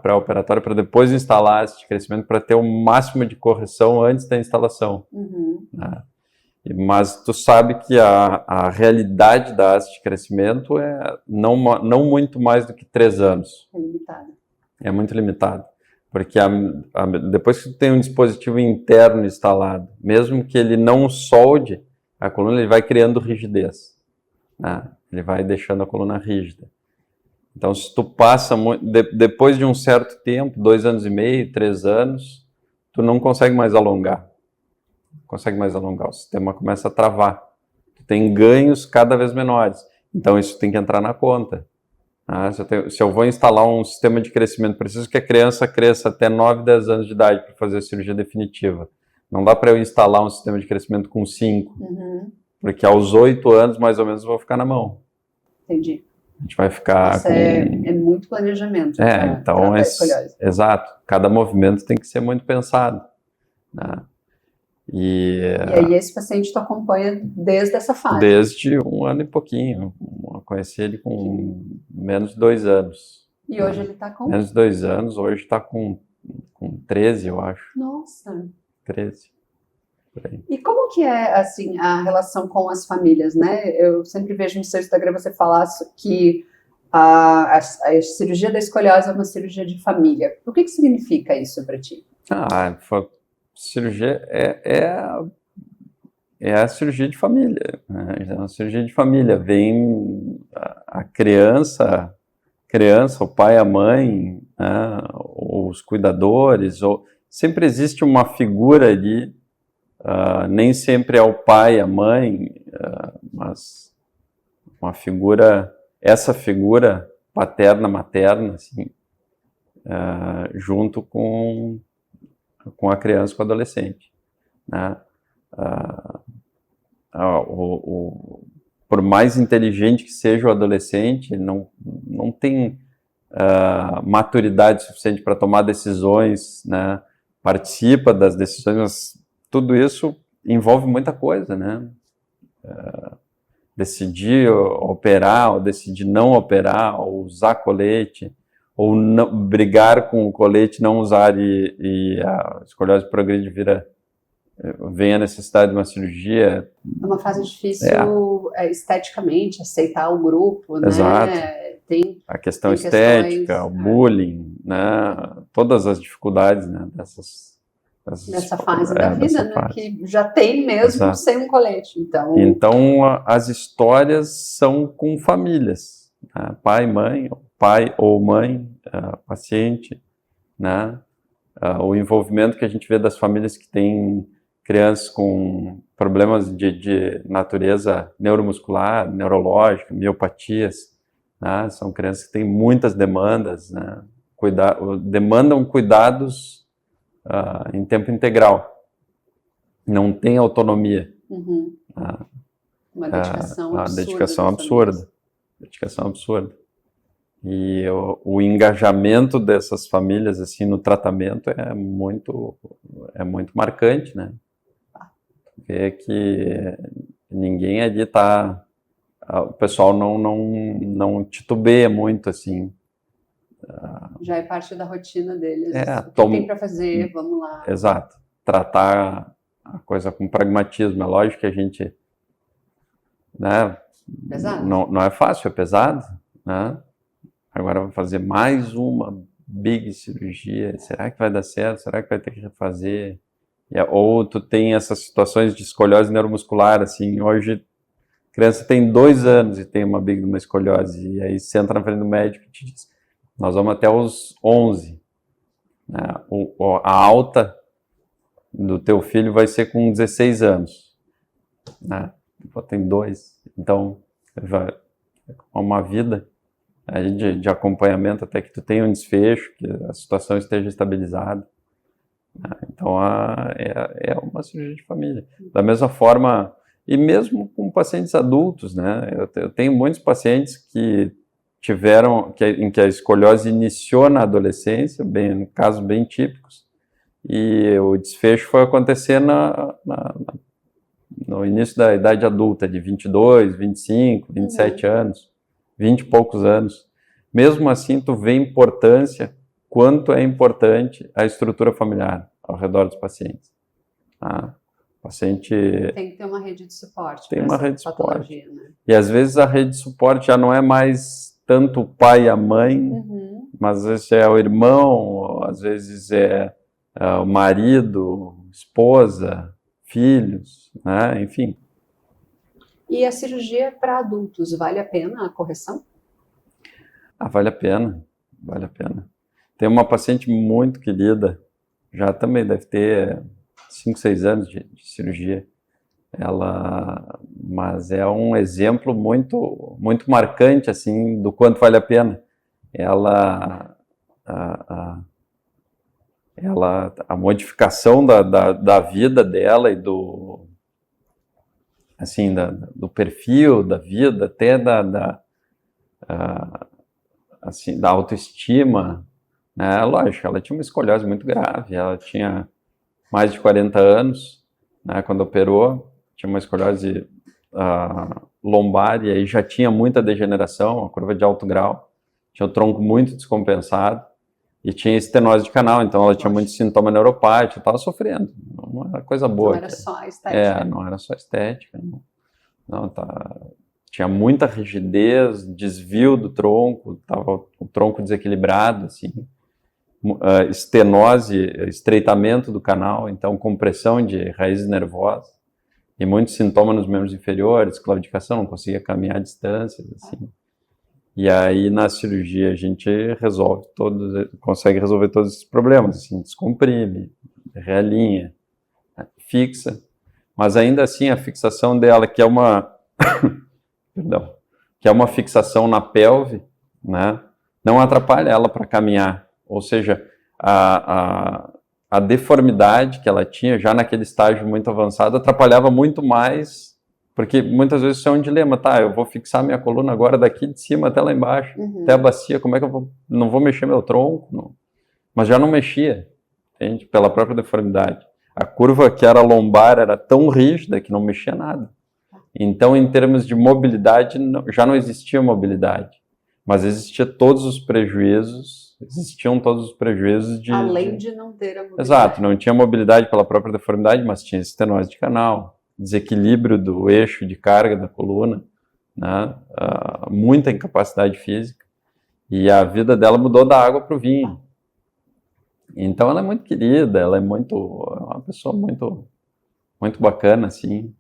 pré-operatória para depois instalar esse crescimento para ter o máximo de correção antes da instalação. Né? Mas tu sabe que a realidade da haste de crescimento é não muito mais do que 3 anos. É limitado. É muito limitado. Porque depois que tu tem um dispositivo interno instalado, mesmo que ele não solde a coluna, ele vai criando rigidez. Né? Ele vai deixando a coluna rígida. Então, se tu passa, depois de um certo tempo, 2 anos e meio, 3 anos, tu não consegue mais alongar. O sistema começa a travar. Tu tem ganhos cada vez menores. Então, isso tem que entrar na conta. Se eu vou instalar um sistema de crescimento, preciso que a criança cresça até 9, 10 anos de idade para fazer a cirurgia definitiva. Não dá para eu instalar um sistema de crescimento com 5. Porque aos 8 anos, mais ou menos, eu vou ficar na mão. Entendi. A gente vai ficar é muito planejamento. Então, exato. Cada movimento tem que ser muito pensado. Né? E aí esse paciente tu acompanha desde essa fase? Desde 1 ano e pouquinho. Eu conheci ele com menos de 2 anos. E hoje ele está com? Menos de 2 anos, hoje está com 13, eu acho. Nossa! 13. E como que é, assim, a relação com as famílias, né? Eu sempre vejo no seu Instagram você falar que a cirurgia da escoliose é uma cirurgia de família. O que significa isso para ti? Cirurgia é a cirurgia de família. Né? É uma cirurgia de família. Vem a criança, o pai, a mãe, né? Os cuidadores. Sempre existe uma figura ali. Nem sempre é o pai, a mãe, mas essa figura paterna, materna, assim, junto com a criança, com o adolescente. Né? Por mais inteligente que seja o adolescente, não tem maturidade suficiente para tomar decisões, né? Participa das decisões, mas tudo isso envolve muita coisa, né? Decidir operar, ou decidir não operar, ou usar colete, ou não, brigar com o colete, não usar e a escoliose progride vem a necessidade de uma cirurgia. É uma fase difícil esteticamente, aceitar o grupo, né? Exato. Tem a questão estética, o bullying, né? Todas as dificuldades, né? Nessa fase da vida, né? Que já tem mesmo. Exato. Sem um colete. Então as histórias são com famílias, né? Pai ou mãe, paciente, né? O envolvimento que a gente vê das famílias que têm crianças com problemas de natureza neuromuscular, neurológica, miopatias, né? São crianças que têm muitas demandas, né? Demandam cuidados em tempo integral, não tem autonomia. Uma dedicação absurda. Dedicação absurda. E o engajamento dessas famílias assim no tratamento é muito marcante, né? Vê que ninguém ali tá, o pessoal não titubeia muito assim. Já é parte da rotina deles. O que tem para fazer, vamos lá. Exato. Tratar a coisa com pragmatismo. É lógico que a gente, né? Pesado. Não é fácil, é pesado, né? Agora vai fazer mais uma big cirurgia. Será que vai dar certo? Será que vai ter que refazer? Ou tu tem essas situações de escoliose neuromuscular, assim, hoje a criança tem 2 anos e tem uma big de uma escoliose, e aí você entra na frente do médico e te diz, nós vamos até os 11, né? A alta do teu filho vai ser com 16 anos, né? Tem 2, então vai uma vida aí de acompanhamento até que tu tenha um desfecho, que a situação esteja estabilizada. Então é uma cirurgia de família. Da mesma forma, e mesmo com pacientes adultos, né? Eu tenho muitos pacientes que em que a escoliose iniciou na adolescência, casos bem típicos, e o desfecho foi acontecer no início da idade adulta, de 22, 25, 27 anos, 20 e poucos anos. Mesmo assim, tu vê importância, quanto é importante a estrutura familiar ao redor dos pacientes. O paciente tem que ter uma rede de suporte. Tem uma rede de suporte. Né? E às vezes a rede de suporte já não é mais tanto o pai e a mãe, mas às vezes é o irmão, às vezes é o marido, esposa, filhos, né? Enfim. E a cirurgia para adultos, vale a pena a correção? Vale a pena. Tem uma paciente muito querida, já também deve ter 5, 6 anos de cirurgia. Mas é um exemplo muito, muito marcante, assim, do quanto vale a pena. A modificação da vida dela e do perfil da vida, até da autoestima, né? Lógico, ela tinha uma escoliose muito grave, ela tinha mais de 40 anos, né, quando operou, tinha uma escoliose lombar, e aí já tinha muita degeneração, a curva de alto grau, tinha o tronco muito descompensado, e tinha estenose de canal, então ela tinha muito sintoma neuropático, estava sofrendo, não era coisa boa. Não era só estética. Não era só estética, tinha muita rigidez, desvio do tronco, estava o tronco desequilibrado, assim, estenose, estreitamento do canal, então compressão de raízes nervosas, e muitos sintomas nos membros inferiores, claudicação, não conseguia caminhar distâncias, assim. E aí na cirurgia a gente consegue resolver todos esses problemas, assim, descomprime, realinha, fixa, mas ainda assim a fixação dela, que é uma fixação na pelve, né, não atrapalha ela para caminhar. Ou seja, a deformidade que ela tinha, já naquele estágio muito avançado, atrapalhava muito mais, porque muitas vezes isso é um dilema, eu vou fixar minha coluna agora daqui de cima até lá embaixo, até a bacia, como é que não vou mexer meu tronco? Não. Mas já não mexia, entende? Pela própria deformidade. A curva que era lombar era tão rígida que não mexia nada. Então, em termos de mobilidade, já não existia mobilidade, mas existiam todos os prejuízos de... Além de não ter a mobilidade. Exato, não tinha mobilidade pela própria deformidade, mas tinha estenose de canal, desequilíbrio do eixo de carga da coluna, né? Muita incapacidade física, e a vida dela mudou da água para o vinho. Então ela é muito querida, ela é uma pessoa muito, muito bacana, assim,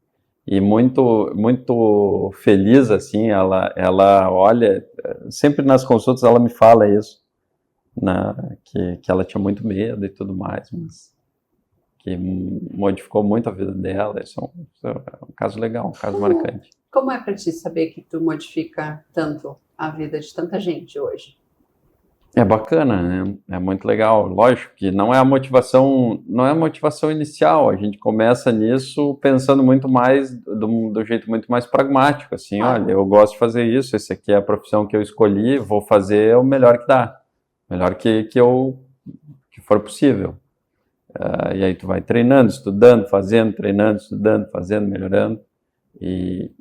e muito, muito feliz, assim. Ela olha, sempre nas consultas ela me fala isso, né, que ela tinha muito medo e tudo mais, mas que modificou muito a vida dela. Isso é um caso legal, um caso marcante. Como é para ti saber que tu modifica tanto a vida de tanta gente hoje? É bacana, né? É muito legal. Lógico que não é a motivação, não é a motivação inicial. A gente começa nisso pensando muito mais do jeito muito mais pragmático, assim, olha, eu gosto de fazer isso, esse aqui é a profissão que eu escolhi, vou fazer o melhor que dá, melhor que for possível. E aí tu vai treinando, estudando, fazendo, treinando, estudando, fazendo, melhorando Isso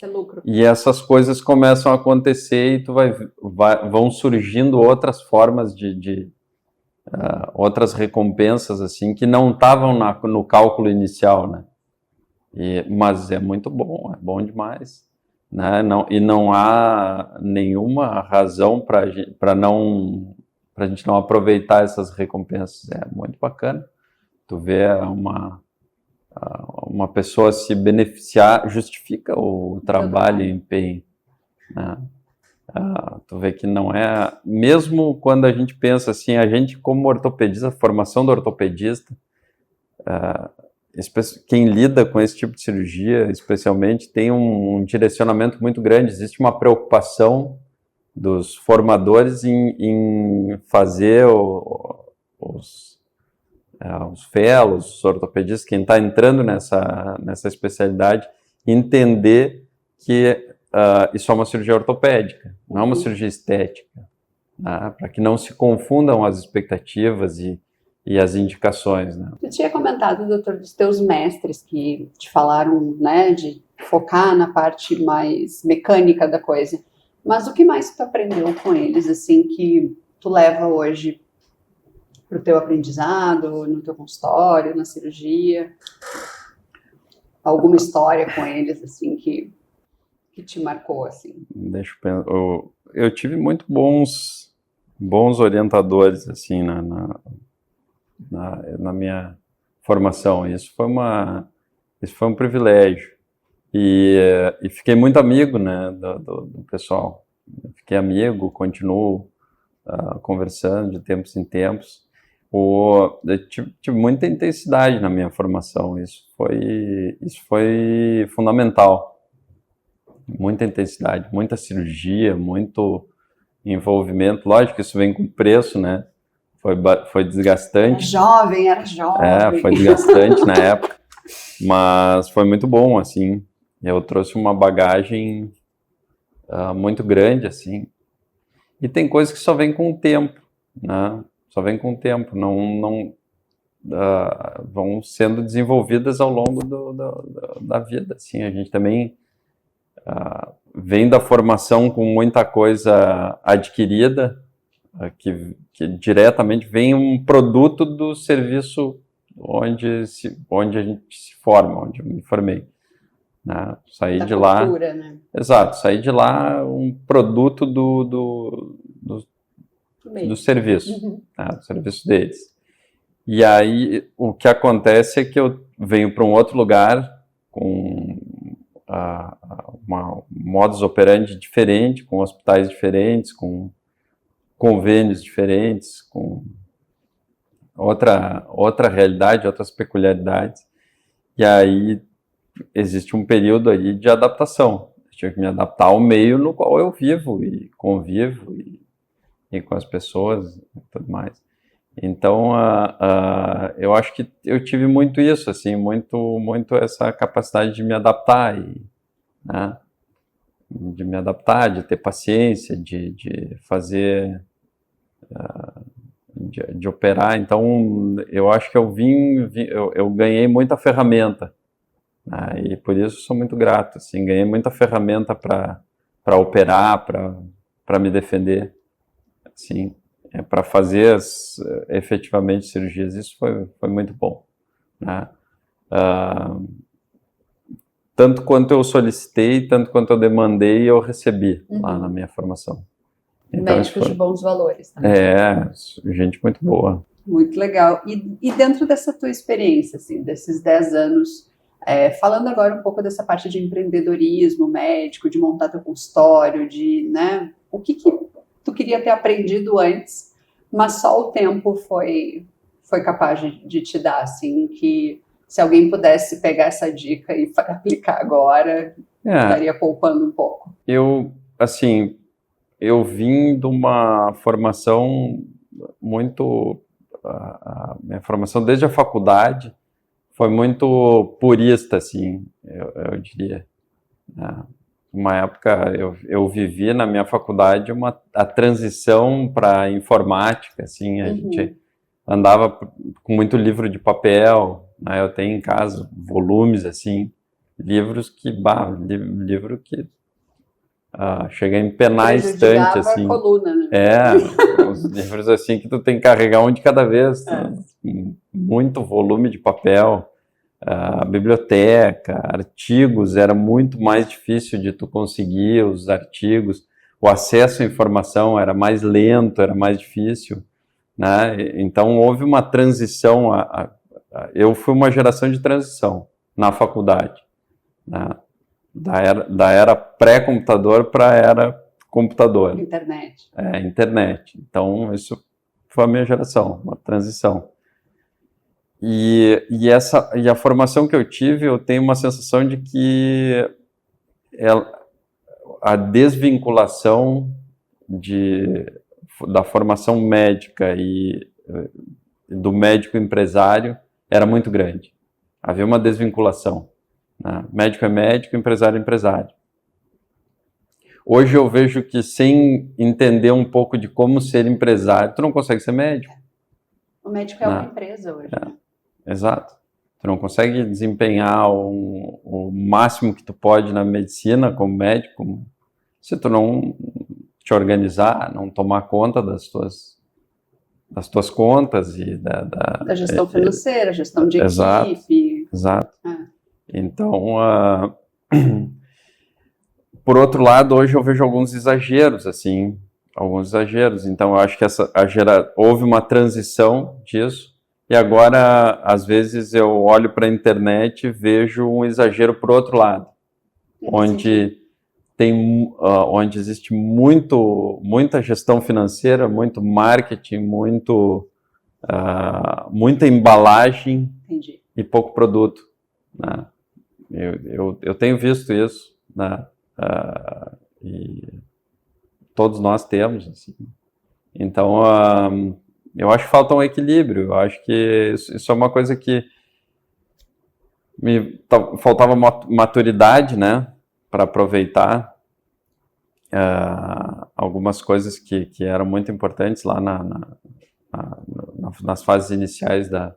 é lucro. E essas coisas começam a acontecer e vão surgindo outras formas outras recompensas assim que não estavam no cálculo inicial, né? Mas é muito bom, é bom demais, né? Não há nenhuma razão para a gente não aproveitar essas recompensas. É muito bacana. Tu vê uma pessoa se beneficiar, justifica o trabalho e empenho, né? Tu vê que não é, mesmo quando a gente pensa assim, a gente como ortopedista, a formação do ortopedista, quem lida com esse tipo de cirurgia, especialmente, tem um direcionamento muito grande, existe uma preocupação dos formadores em fazer os fellows, os ortopedistas, quem está entrando nessa especialidade, entender que isso é uma cirurgia ortopédica, não é uma cirurgia estética, né? Para que não se confundam as expectativas e as indicações, né? Tu tinha comentado, doutor, dos teus mestres que te falaram, né, de focar na parte mais mecânica da coisa, mas o que mais tu aprendeu com eles, assim, que tu leva hoje para o teu aprendizado, no teu consultório, na cirurgia? Alguma história com eles, assim, que te marcou, assim? Deixa eu pensar. Eu tive muito bons orientadores, assim, na minha formação. Isso foi um privilégio. E fiquei muito amigo, né, do pessoal. Fiquei amigo, continuo conversando de tempos em tempos. Eu tive muita intensidade na minha formação. Isso foi fundamental. Muita intensidade, muita cirurgia, muito envolvimento. Lógico que isso vem com preço, né? Foi desgastante. Era jovem. Foi desgastante na época, mas foi muito bom, assim. Eu trouxe uma bagagem muito grande, assim. E tem coisas que só vem com o tempo, né? Só vem com o tempo, não vão sendo desenvolvidas ao longo da vida, assim. A gente também vem da formação com muita coisa adquirida, que diretamente vem um produto do serviço onde a gente se forma, onde eu me formei, né? Saí de lá, cultura, né? Exato, saí de lá um produto do serviço, tá? Do serviço deles. E aí o que acontece é que eu venho para um outro lugar com uma modus operandi diferente, com hospitais diferentes, com convênios diferentes, com outra realidade, outras peculiaridades. E aí existe um período aí de adaptação. Eu tive que me adaptar ao meio no qual eu vivo e convivo e com as pessoas e tudo mais. Então, eu acho que eu tive muito isso, assim, muito essa capacidade de me adaptar, né? De me adaptar, de ter paciência, de fazer, de operar. Então, eu acho que eu ganhei muita ferramenta, né? E por isso sou muito grato, assim, ganhei muita ferramenta para operar, para me defender, assim. Para fazer efetivamente cirurgias, isso foi muito bom, né? Tanto quanto eu solicitei, tanto quanto eu demandei, eu recebi lá na minha formação. Então, médicos de bons valores. Também. Gente muito boa. Muito legal. E dentro dessa tua experiência, assim, desses 10 anos, falando agora um pouco dessa parte de empreendedorismo médico, de montar teu consultório, né, o que tu queria ter aprendido antes, mas só o tempo foi capaz de te dar, assim, que se alguém pudesse pegar essa dica e aplicar agora, estaria poupando um pouco. Eu, assim, eu vim de uma formação muito... A minha formação desde a faculdade foi muito purista, assim, eu diria. Uma época eu vivi na minha faculdade a transição para informática, assim, a gente andava com muito livro de papel, né? Eu tenho em casa volumes, assim, livro que chega a empenar a estante, assim. A coluna, né? Os livros assim que tu tem que carregar um de cada vez, muito volume de papel, biblioteca, artigos, era muito mais difícil de tu conseguir os artigos, o acesso à informação era mais lento, era mais difícil, né? Então houve uma transição, eu fui uma geração de transição na faculdade, né? Da era pré-computador para a era computador. Internet. Internet. Então, isso foi a minha geração, uma transição. E a formação que eu tive, eu tenho uma sensação de que a desvinculação da formação médica e do médico empresário era muito grande. Havia uma desvinculação. Médico é médico, empresário é empresário. Hoje eu vejo que sem entender um pouco de como ser empresário, tu não consegue ser médico. O médico é uma empresa hoje. Exato. Tu não consegue desempenhar o máximo que tu pode na medicina como médico se tu não te organizar, não tomar conta das tuas contas e da gestão financeira, gestão de equipe. Exato. Então, por outro lado, hoje eu vejo alguns exageros, assim, Então, eu acho que houve uma transição disso, e agora, às vezes, eu olho para a internet e vejo um exagero por outro lado, onde existe muita gestão financeira, muito marketing, muita embalagem. Entendi. E pouco produto, né? Eu tenho visto isso, né? E todos nós temos, assim. Então, eu acho que falta um equilíbrio. Eu acho que isso é uma coisa que faltava maturidade, né? Para aproveitar algumas coisas que eram muito importantes lá nas fases iniciais da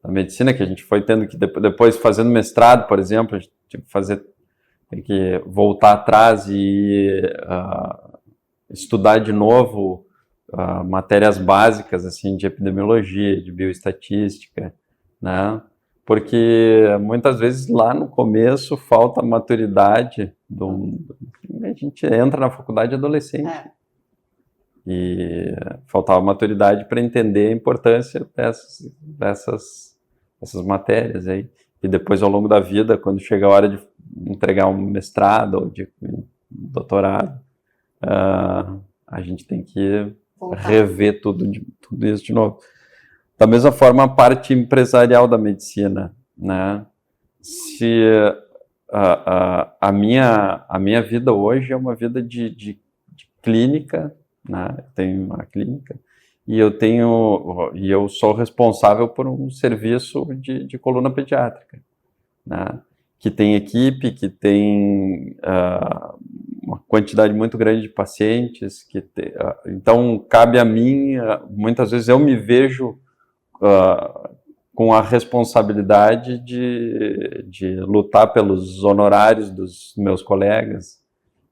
medicina, que a gente foi tendo que, depois fazendo mestrado, por exemplo, a gente tem que voltar atrás e estudar de novo matérias básicas, assim, de epidemiologia, de bioestatística, né? Porque muitas vezes lá no começo falta maturidade, a gente entra na faculdade adolescente. E faltava maturidade para entender a importância dessas matérias aí. E depois, ao longo da vida, quando chega a hora de entregar um mestrado ou de doutorado, a gente tem que rever tudo isso de novo. Da mesma forma, a parte empresarial da medicina, né? Se a minha vida hoje é uma vida de clínica, né? Eu tenho uma clínica e eu sou responsável por um serviço de coluna pediátrica, né? Que tem equipe, que tem uma quantidade muito grande de pacientes, então cabe a mim, muitas vezes eu me vejo com a responsabilidade de lutar pelos honorários dos meus colegas,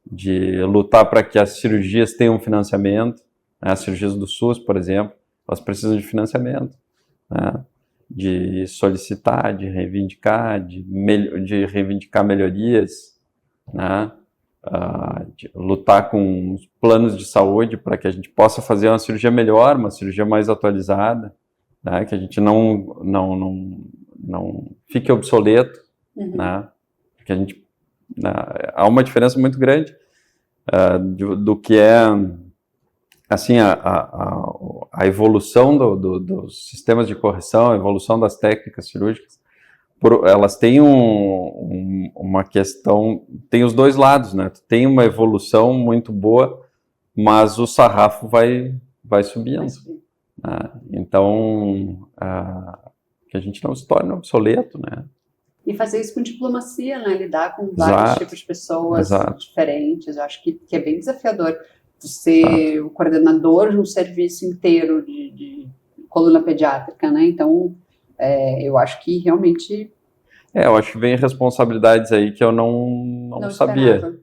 de lutar para que as cirurgias tenham financiamento, né? As cirurgias do SUS, por exemplo, elas precisam de financiamento, né? De solicitar, de reivindicar, de reivindicar melhorias, né? De lutar com os planos de saúde para que a gente possa fazer uma cirurgia melhor, uma cirurgia mais atualizada, né? Que a gente não fique obsoleto, né? Que a gente há uma diferença muito grande do que é assim a evolução dos sistemas de correção, a evolução das técnicas cirúrgicas. Elas têm uma questão, tem os dois lados, né? Tem uma evolução muito boa mas o sarrafo vai subindo. Então, que a gente não se torne obsoleto, né? E fazer isso com diplomacia, né? Lidar com vários tipos de pessoas diferentes. Eu acho que é bem desafiador ser o coordenador de um serviço inteiro de coluna pediátrica, né? Então, eu acho que realmente... eu acho que vem responsabilidades aí que eu não sabia.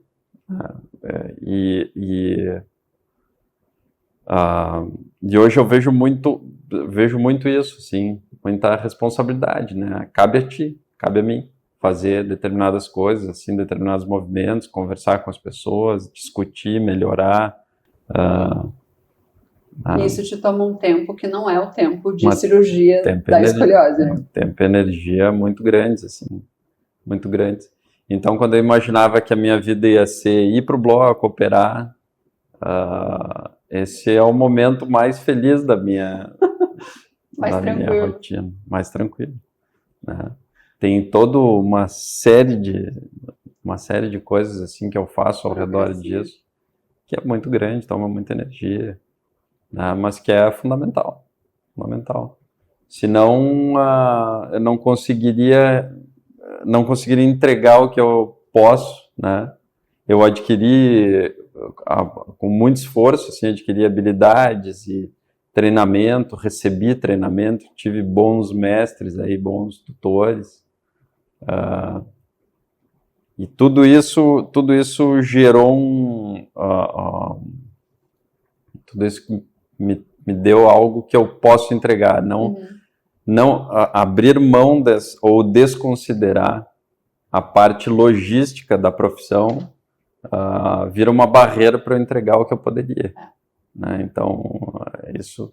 E hoje eu vejo muito isso, assim, muita responsabilidade, né? Cabe a ti, cabe a mim fazer determinadas coisas, assim, determinados movimentos, conversar com as pessoas, discutir, melhorar. E isso te toma um tempo que não é o tempo de cirurgia da escoliose, né? Tempo e energia muito grandes, assim, muito grandes. Então, quando eu imaginava que a minha vida ia ser ir para o bloco, operar, esse é o momento mais feliz da minha, minha rotina, mais tranquilo, né? Tem toda uma série de coisas assim que eu faço ao redor disso, que é muito grande, toma muita energia, né? Mas que é fundamental. Senão eu não conseguiria entregar o que eu posso, né? Eu adquiri com muito esforço, assim, adquiri habilidades e treinamento, recebi treinamento, tive bons mestres aí, bons tutores, e tudo isso gerou tudo isso me deu algo que eu posso entregar, não abrir mão ou desconsiderar a parte logística da profissão, vira uma barreira para eu entregar o que eu poderia, né? Então, isso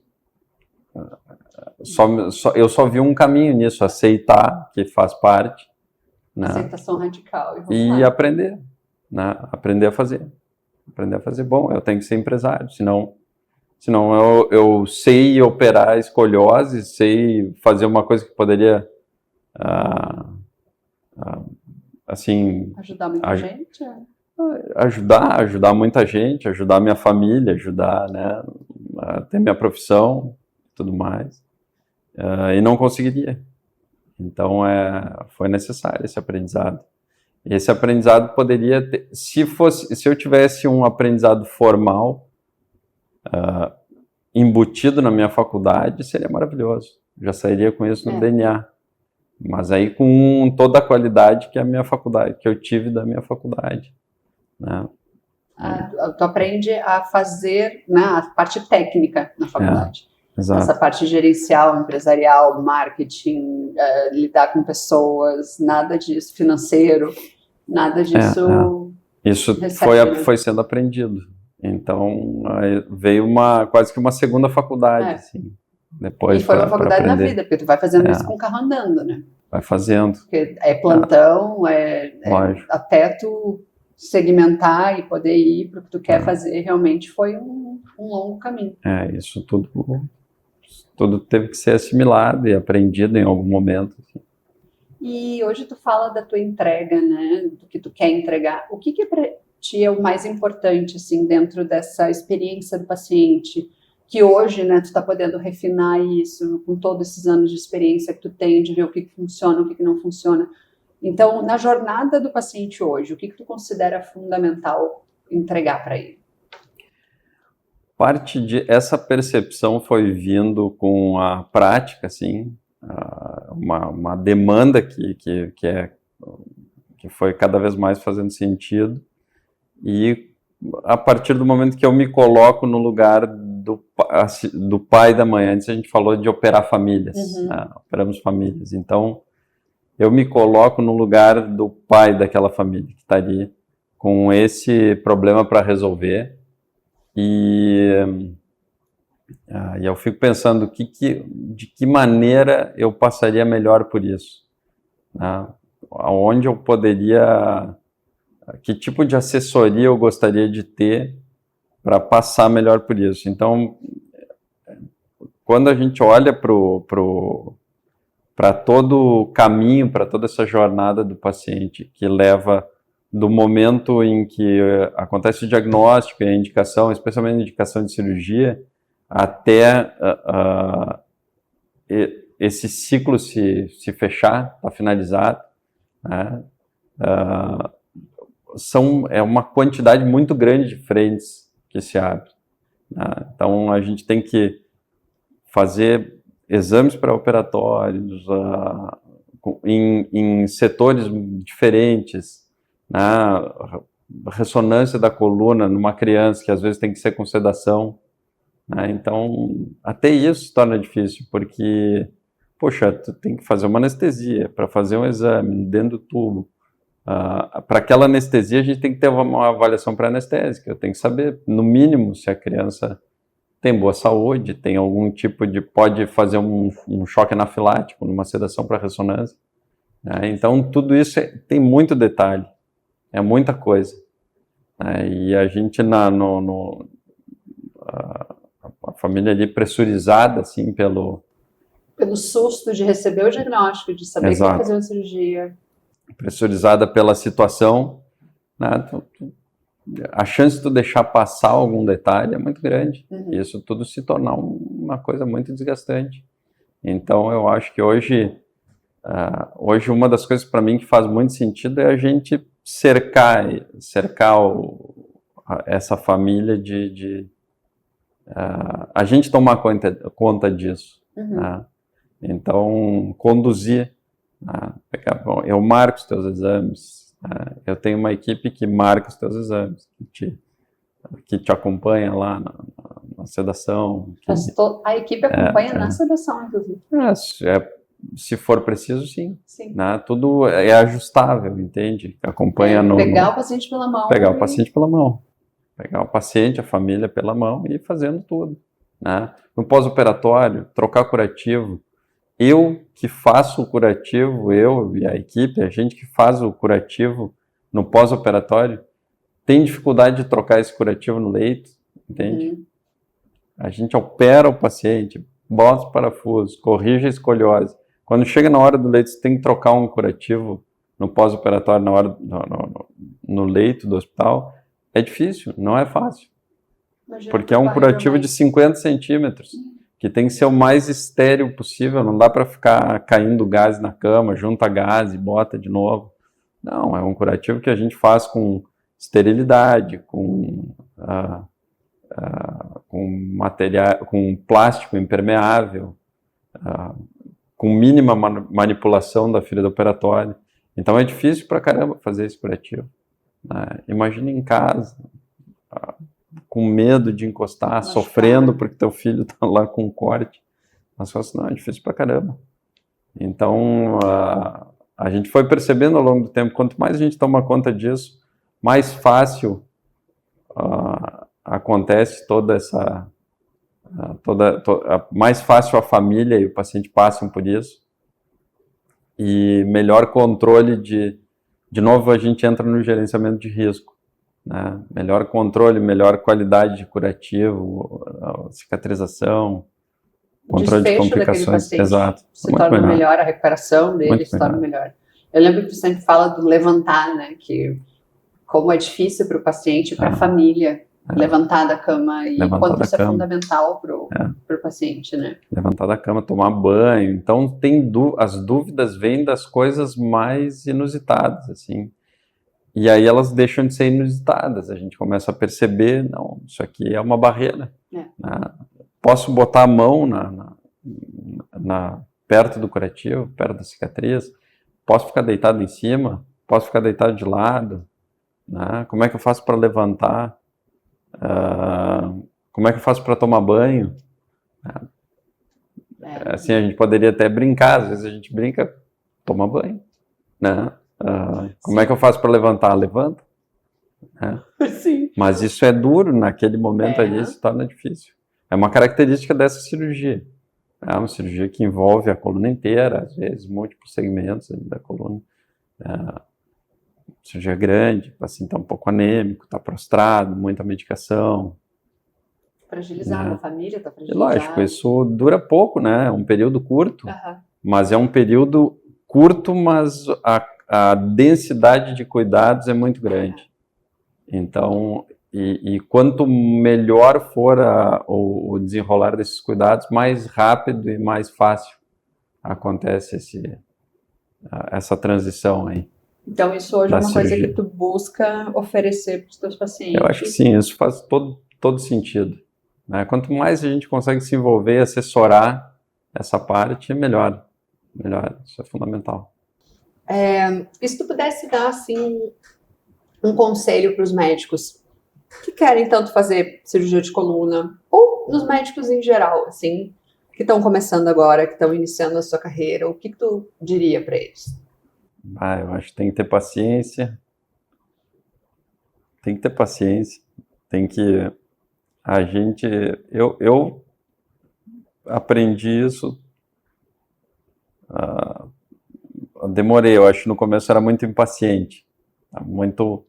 eu só vi um caminho nisso, aceitar que faz parte, né? Aceitação radical. E aprender, né? Aprender a fazer. Bom, eu tenho que ser empresário, senão eu sei operar escoliose, sei fazer uma coisa que poderia, assim... Ajudar muita gente? Ajudar muita gente, ajudar minha família, ajudar, né, a ter minha profissão e tudo mais. E não conseguiria. Então, foi necessário esse aprendizado. E esse aprendizado poderia ter... Se eu tivesse um aprendizado formal, embutido na minha faculdade, seria maravilhoso. Já sairia com isso no DNA. Mas aí com toda a qualidade que que eu tive da minha faculdade, né? Tu aprende a fazer, né, a parte técnica na faculdade. Exato. Essa parte gerencial, empresarial, marketing, lidar com pessoas, nada disso, financeiro, nada disso. Isso foi sendo aprendido. Então, veio quase que uma segunda faculdade, assim. Depois, e foi uma faculdade na vida, porque tu vai fazendo isso com o carro andando, né? Vai fazendo. Porque plantão, até tu segmentar e poder ir para o que tu quer fazer, realmente foi um longo caminho. Isso tudo teve que ser assimilado e aprendido em algum momento. Assim. E hoje tu fala da tua entrega, né? Do que tu quer entregar. O que para ti é o mais importante, assim, dentro dessa experiência do paciente? Que hoje, né, tu está podendo refinar isso com todos esses anos de experiência que tu tem, de ver o que funciona, o que não funciona. Então, na jornada do paciente hoje, o que tu considera fundamental entregar para ele? Parte essa percepção foi vindo com a prática, assim, uma demanda que foi cada vez mais fazendo sentido, e a partir do momento que eu me coloco no lugar do pai e da mãe. Antes a gente falou de operar famílias, né? Operamos famílias, então eu me coloco no lugar do pai daquela família que está ali com esse problema para resolver, e eu fico pensando de que maneira eu passaria melhor por isso, né? Aonde eu poderia, que tipo de assessoria eu gostaria de ter para passar melhor por isso. Então, quando a gente olha para todo o caminho, para toda essa jornada do paciente que leva do momento em que acontece o diagnóstico e a indicação, especialmente a indicação de cirurgia, até esse ciclo se fechar, está finalizado, né? É uma quantidade muito grande de frentes que se abre, né? Então, a gente tem que fazer exames pré-operatórios em setores diferentes, né? Ressonância da coluna numa criança que às vezes tem que ser com sedação, né? Então, até isso se torna difícil, porque, poxa, tu tem que fazer uma anestesia para fazer um exame dentro do tubo. Para aquela anestesia, a gente tem que ter uma avaliação pré-anestésica. Eu tenho que saber, no mínimo, se a criança tem boa saúde, tem algum tipo de... pode fazer um choque anafilático numa sedação para ressonância, né? Então, tudo isso tem muito detalhe, é muita coisa, né? E a gente, a família ali pressurizada, assim, pelo susto de receber o diagnóstico, de saber que vai fazer uma cirurgia. Pressurizada pela situação, né? A chance de tu deixar passar algum detalhe é muito grande. Isso tudo se tornar uma coisa muito desgastante. Então, eu acho que hoje uma das coisas para mim que faz muito sentido é a gente cercar essa família a gente tomar conta disso, né? Então, conduzir, né? Bom, eu marco os teus exames, né? Eu tenho uma equipe que marca os teus exames, que te acompanha lá na sedação. A equipe acompanha na sedação, inclusive. Se for preciso, sim. Né? Tudo é ajustável, entende? Acompanha pegar o paciente pela mão. Pegar o paciente pela mão. Pegar o paciente, a família pela mão e ir fazendo tudo, né? No pós-operatório, trocar curativo. Eu que faço o curativo, eu e a equipe, a gente que faz o curativo no pós-operatório, tem dificuldade de trocar esse curativo no leito, entende? A gente opera o paciente, bota os parafusos, corrige a escoliose. Quando chega na hora do leito, você tem que trocar um curativo no pós-operatório, no leito do hospital. É difícil, não é fácil. Porque é um curativo de 50 centímetros, que tem que ser o mais estéril possível. Não dá para ficar caindo gás na cama, junta gás e bota de novo. Não, é um curativo que a gente faz com esterilidade, com material, com plástico impermeável, com mínima manipulação da fila operatória. Então é difícil pra caramba fazer esse curativo. Imagina em casa, com medo de encostar, sofrendo porque teu filho está lá com um corte. Mas não, é difícil pra caramba. Então a gente foi percebendo ao longo do tempo, quanto mais a gente toma conta disso, mais fácil acontece toda essa... mais fácil a família e o paciente passam por isso. E melhor controle de novo, a gente entra no gerenciamento de risco, né? Melhor controle, melhor qualidade de curativo, cicatrização, controle de complicações. Exato. Se torna melhor, a recuperação dele se torna melhor. Eu lembro que você sempre fala do levantar, né? Que como é difícil para o paciente e para a família levantar da cama e quanto isso é fundamental para o paciente, né? Levantar da cama, tomar banho. Então, as dúvidas vêm das coisas mais inusitadas, assim. E aí elas deixam de ser inusitadas. A gente começa a perceber, não, isso aqui é uma barreira. Posso botar a mão perto do curativo, perto da cicatriz? Posso ficar deitado em cima? Posso ficar deitado de lado? Né? Como é que eu faço para levantar? Como é que eu faço para tomar banho? Assim, a gente poderia até brincar, às vezes a gente brinca, toma banho, né? Como é que eu faço para levantar? Levanta. Sim. Mas isso é duro, naquele momento ali se torna difícil. É uma característica dessa cirurgia. É uma cirurgia que envolve a coluna inteira, às vezes múltiplos segmentos da coluna. Cirurgia grande, o paciente está um pouco anêmico, está prostrado, muita medicação. Fragilizado, a família está fragilizada. Lógico, isso dura pouco, né? É um período curto, mas é um período curto, mas a densidade de cuidados é muito grande. Então, e quanto melhor for o desenrolar desses cuidados, mais rápido e mais fácil acontece essa transição aí. Então, isso hoje é uma coisa que tu busca oferecer para os teus pacientes? Eu acho que sim, isso faz todo sentido. Né? Quanto mais a gente consegue se envolver, assessorar essa parte, melhor. Melhor, isso é fundamental. E se tu pudesse dar, assim, um conselho para os médicos que querem tanto fazer cirurgia de coluna, ou nos médicos em geral, assim, que estão começando agora, que estão iniciando a sua carreira, o que tu diria para eles? Eu acho que tem que ter paciência. Tem que ter paciência. Tem que... Eu aprendi isso... demorei, eu acho que no começo era muito impaciente. Muito...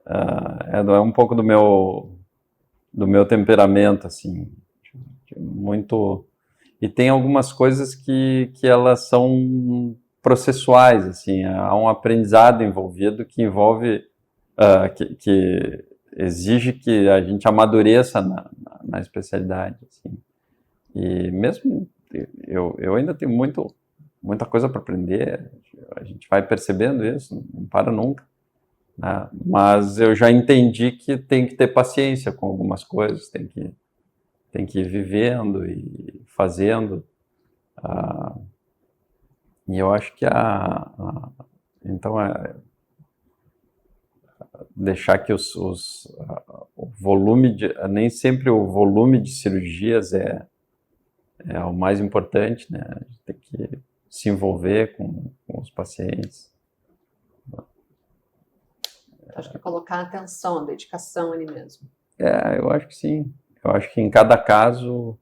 é um pouco do meu temperamento, assim. Muito... E tem algumas coisas que elas são processuais, assim, há um aprendizado envolvido que envolve, que exige que a gente amadureça na especialidade, assim. E mesmo eu ainda tenho muita coisa para aprender, a gente vai percebendo isso, não para nunca, né? Mas eu já entendi que tem que ter paciência com algumas coisas, tem que ir vivendo e fazendo. E eu acho que então deixar que o volume nem sempre o volume de cirurgias é o mais importante, né? A gente tem que se envolver com os pacientes. Acho que é colocar atenção, dedicação ali mesmo. Eu acho que sim. Eu acho que em cada caso,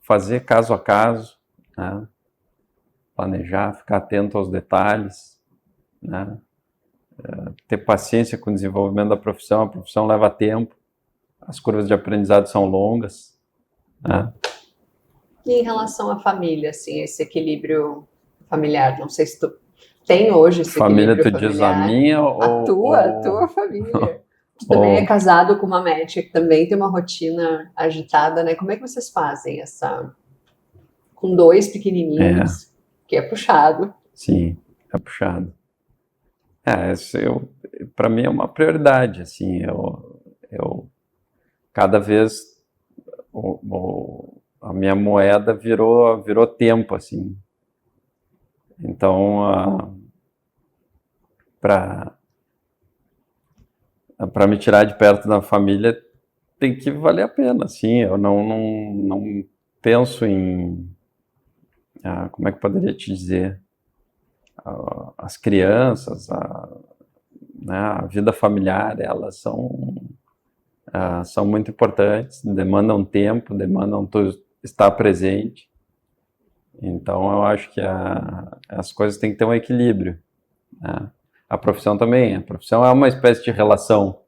fazer caso a caso, né? Planejar, ficar atento aos detalhes, né? Ter paciência com o desenvolvimento da profissão. A profissão leva tempo, as curvas de aprendizado são longas, né? E em relação à família, assim, esse equilíbrio familiar, não sei se tu tem hoje esse equilíbrio familiar. Família, tu diz a minha ou... A tua família. Tu também é casado com uma médica que também tem uma rotina agitada, né? Como é que vocês fazem com 2 pequenininhos, que é puxado? Sim, é puxado. Para mim é uma prioridade, assim, eu cada vez a minha moeda virou tempo, assim. Então, para me tirar de perto da família tem que valer a pena, assim. Eu não penso em... como é que eu poderia te dizer? As crianças, né, a vida familiar, elas são muito importantes, demandam tempo, demandam tu estar presente. Então, eu acho que as coisas têm que ter um equilíbrio, né? A profissão também. A profissão é uma espécie de relação.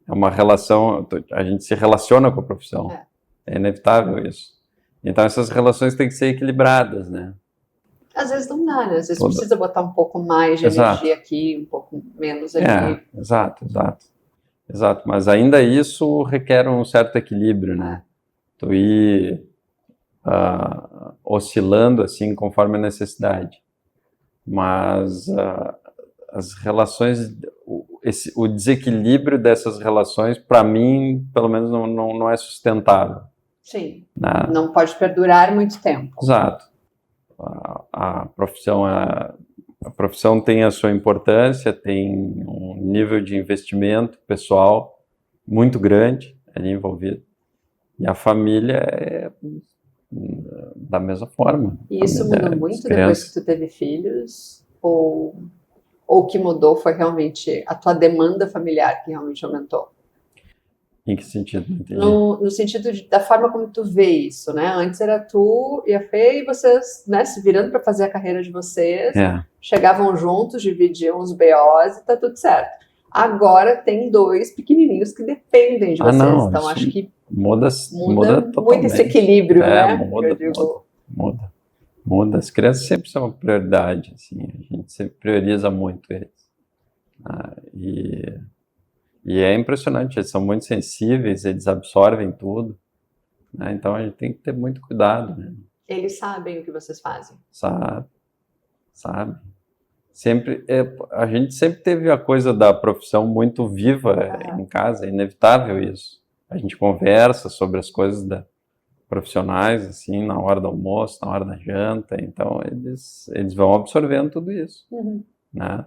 É uma relação, a gente se relaciona com a profissão. É inevitável isso. Então, essas relações têm que ser equilibradas, né? Às vezes não dá, né? Às vezes precisa botar um pouco mais de energia aqui, um pouco menos ali. Exato. Mas ainda isso requer um certo equilíbrio, né? Tu ir oscilando assim conforme a necessidade. Mas as relações, o desequilíbrio dessas relações, para mim, pelo menos não é sustentável. Sim, não pode perdurar muito tempo. Exato. A profissão tem a sua importância, tem um nível de investimento pessoal muito grande ali envolvido. E a família é da mesma forma. E isso mudou muito depois que tu teve filhos? Ou o que mudou foi realmente a tua demanda familiar que realmente aumentou? Em que sentido? Não entendi. No sentido da forma como tu vê isso, né? Antes era tu e a Fê e vocês, né, se virando para fazer a carreira de vocês, chegavam juntos, dividiam os BOs e tá tudo certo. Agora tem 2 pequenininhos que dependem de vocês, não, então acho que muda muito esse equilíbrio, né? Muda. Muda. As crianças sempre são uma prioridade, assim, a gente sempre prioriza muito eles. E é impressionante, eles são muito sensíveis, eles absorvem tudo, né? Então a gente tem que ter muito cuidado, né? Eles sabem o que vocês fazem? Sabe. Sempre, a gente sempre teve a coisa da profissão muito viva em casa, é inevitável isso. A gente conversa sobre as coisas profissionais, assim, na hora do almoço, na hora da janta, então eles vão absorvendo tudo isso, né?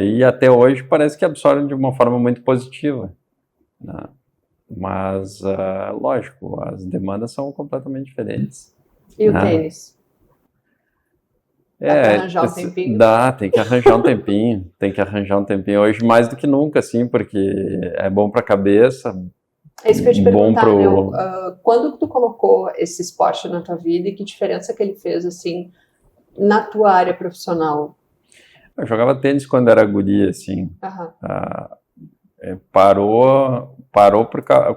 E até hoje parece que absorvem de uma forma muito positiva, né? Mas, lógico, as demandas são completamente diferentes. E o tênis? Dá pra arranjar um tempinho? Tem que arranjar um tempinho, hoje mais do que nunca, assim, porque é bom para a cabeça. É isso que eu ia te perguntar, quando tu colocou esse esporte na tua vida e que diferença que ele fez, assim, na tua área profissional? Eu jogava tênis quando era guri, assim. Parou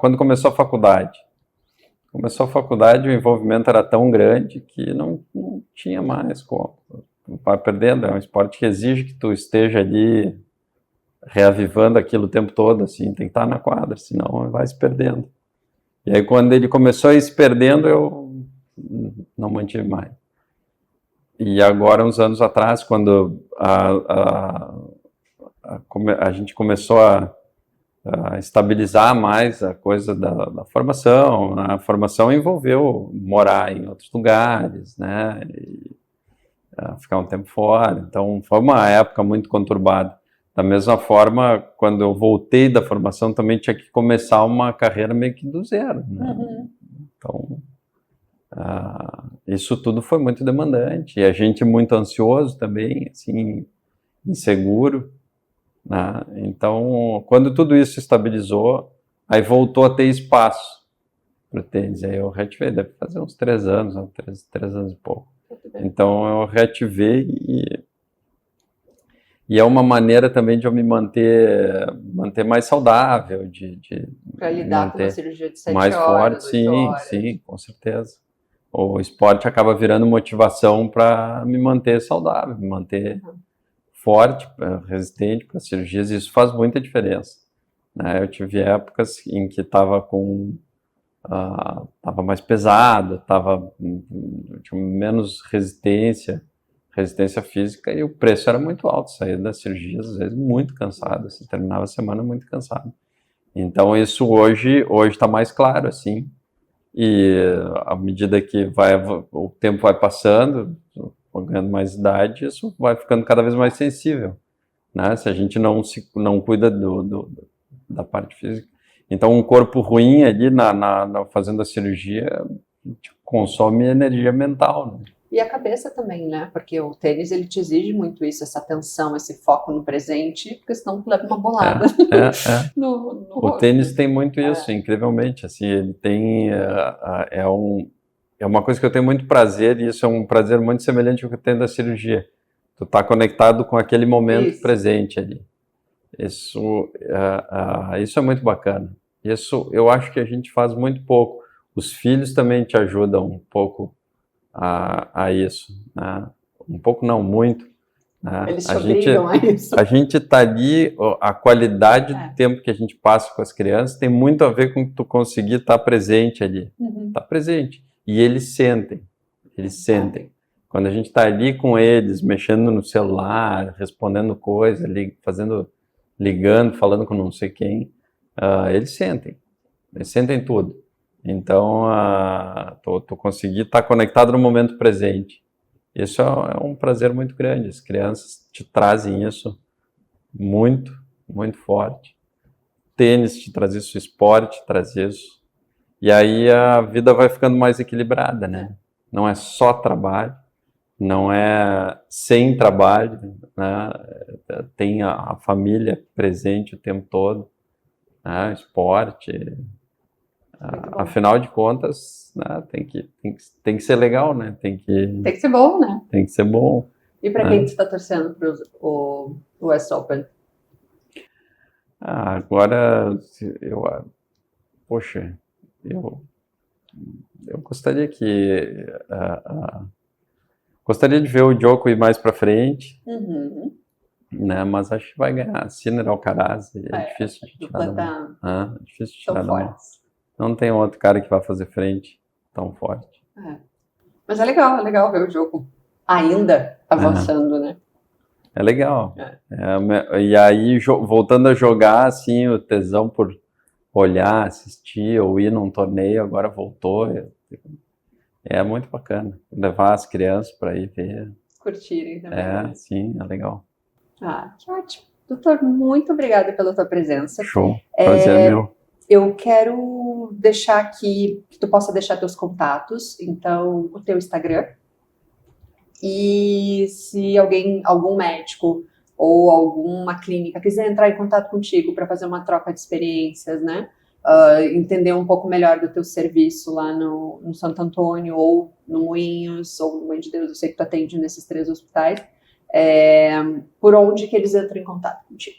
quando começou a faculdade. Começou a faculdade, o envolvimento era tão grande que não tinha mais como. Vai perdendo, é um esporte que exige que tu esteja ali reavivando aquilo o tempo todo, assim, tem que estar na quadra, senão vai se perdendo. E aí quando ele começou a ir se perdendo, eu não mantive mais. E agora, uns anos atrás, quando a gente começou a estabilizar mais a coisa da formação, a formação envolveu morar em outros lugares, né, e ficar um tempo fora, então foi uma época muito conturbada. Da mesma forma, quando eu voltei da formação, também tinha que começar uma carreira meio que do zero, né? Então, isso tudo foi muito demandante, e a gente muito ansioso também, assim, inseguro, né? Então, quando tudo isso estabilizou, aí voltou a ter espaço para o tênis, aí eu reativei, deve fazer uns 3 anos, 3 anos e pouco. Então, eu reativei e é uma maneira também de eu me manter mais saudável, para lidar com uma cirurgia de 7 mais horas, forte, 8 horas. Sim, com certeza. O esporte acaba virando motivação para me manter saudável, me manter forte, resistente para cirurgias, e isso faz muita diferença, né? Eu tive épocas em que estava mais pesado, tinha menos resistência física, e o preço era muito alto, saía das cirurgias às vezes muito cansado, assim, terminava a semana muito cansado. Então isso hoje está mais claro, assim, e à medida que o tempo vai passando, ganhando mais idade, isso vai ficando cada vez mais sensível, né? Se a gente não cuida da parte física. Então um corpo ruim ali fazendo a cirurgia consome energia mental, né? E a cabeça também, né? Porque o tênis, ele te exige muito isso, essa atenção, esse foco no presente, porque senão tu leva uma bolada no o rosto. tênis tem muito isso, incrivelmente, assim, ele tem, é uma coisa que eu tenho muito prazer, e isso é um prazer muito semelhante ao que eu tenho da cirurgia. Tu tá conectado com aquele momento presente ali. Isso é muito bacana. Isso eu acho que a gente faz muito pouco. Os filhos também te ajudam um pouco a isso, né? Um pouco não, muito. Né? Eles te obrigam a isso. A gente está ali, a qualidade do tempo que a gente passa com as crianças tem muito a ver com tu conseguir estar presente ali. Tá presente. E eles sentem. Quando a gente está ali com eles, mexendo no celular, respondendo coisa, ligando, falando com não sei quem, eles sentem tudo. Então, tu conseguir estar conectado no momento presente. Isso é um prazer muito grande. As crianças te trazem isso muito, muito forte. Tênis te traz isso, esporte te traz isso. E aí a vida vai ficando mais equilibrada, né? Não é só trabalho, não é sem trabalho, né? Tem a família presente o tempo todo, né? Esporte. Afinal de contas, né, tem que ser legal, né? Tem que ser bom, né? Tem que ser bom. E para quem tu está torcendo para o US Open? Agora, eu gostaria que Gostaria de ver o Djoko ir mais para frente, né? Mas acho que vai ganhar. Sinner Alcaraz é difícil de tirar da mão. É difícil de tirar da mão. Não tem outro cara que vai fazer frente tão forte. Mas é legal ver o Djoko ainda avançando, né? É legal. E aí, voltando a jogar, assim, o tesão por olhar, assistir ou ir num torneio, agora voltou. É muito bacana. Levar as crianças para ir ver. Curtirem também. Sim, é legal. Que ótimo. Doutor, muito obrigada pela tua presença. Show. Prazer é meu. Eu quero deixar aqui, que tu possa deixar teus contatos, então, o teu Instagram. E se algum médico ou alguma clínica quiser entrar em contato contigo para fazer uma troca de experiências, né? Entender um pouco melhor do teu serviço lá no Santo Antônio, ou no Moinhos, ou no Mãe de Deus, eu sei que tu atende nesses 3 hospitais, por onde que eles entram em contato contigo?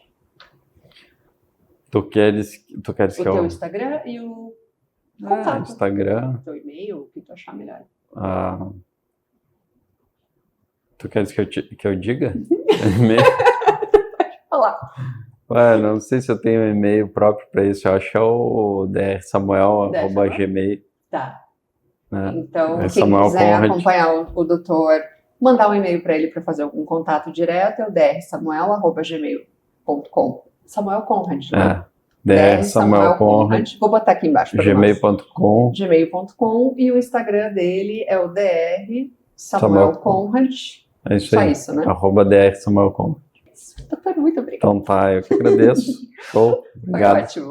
Tu queres o teu Instagram e o contato. Instagram. O teu e-mail, o que tu achar melhor. Tu queres que eu diga? Olá. Não sei se eu tenho um e-mail próprio para isso. Eu acho que é o drsamuel@gmail. Tá. Né? Então, quem quiser acompanhar o doutor, mandar um e-mail para ele para fazer algum contato direto, é o drsamuel@gmail.com. Samuel Conrad, né? Samuel Conrad. Vou botar aqui embaixo. Gmail.com. Gmail.com. E o Instagram dele é o DR Samuel Conrad. É isso aí. Só isso, né? @DR Samuel Conrad. Doutor, muito obrigada. Então tá, eu que agradeço. Show. Obrigado. Foi ótimo.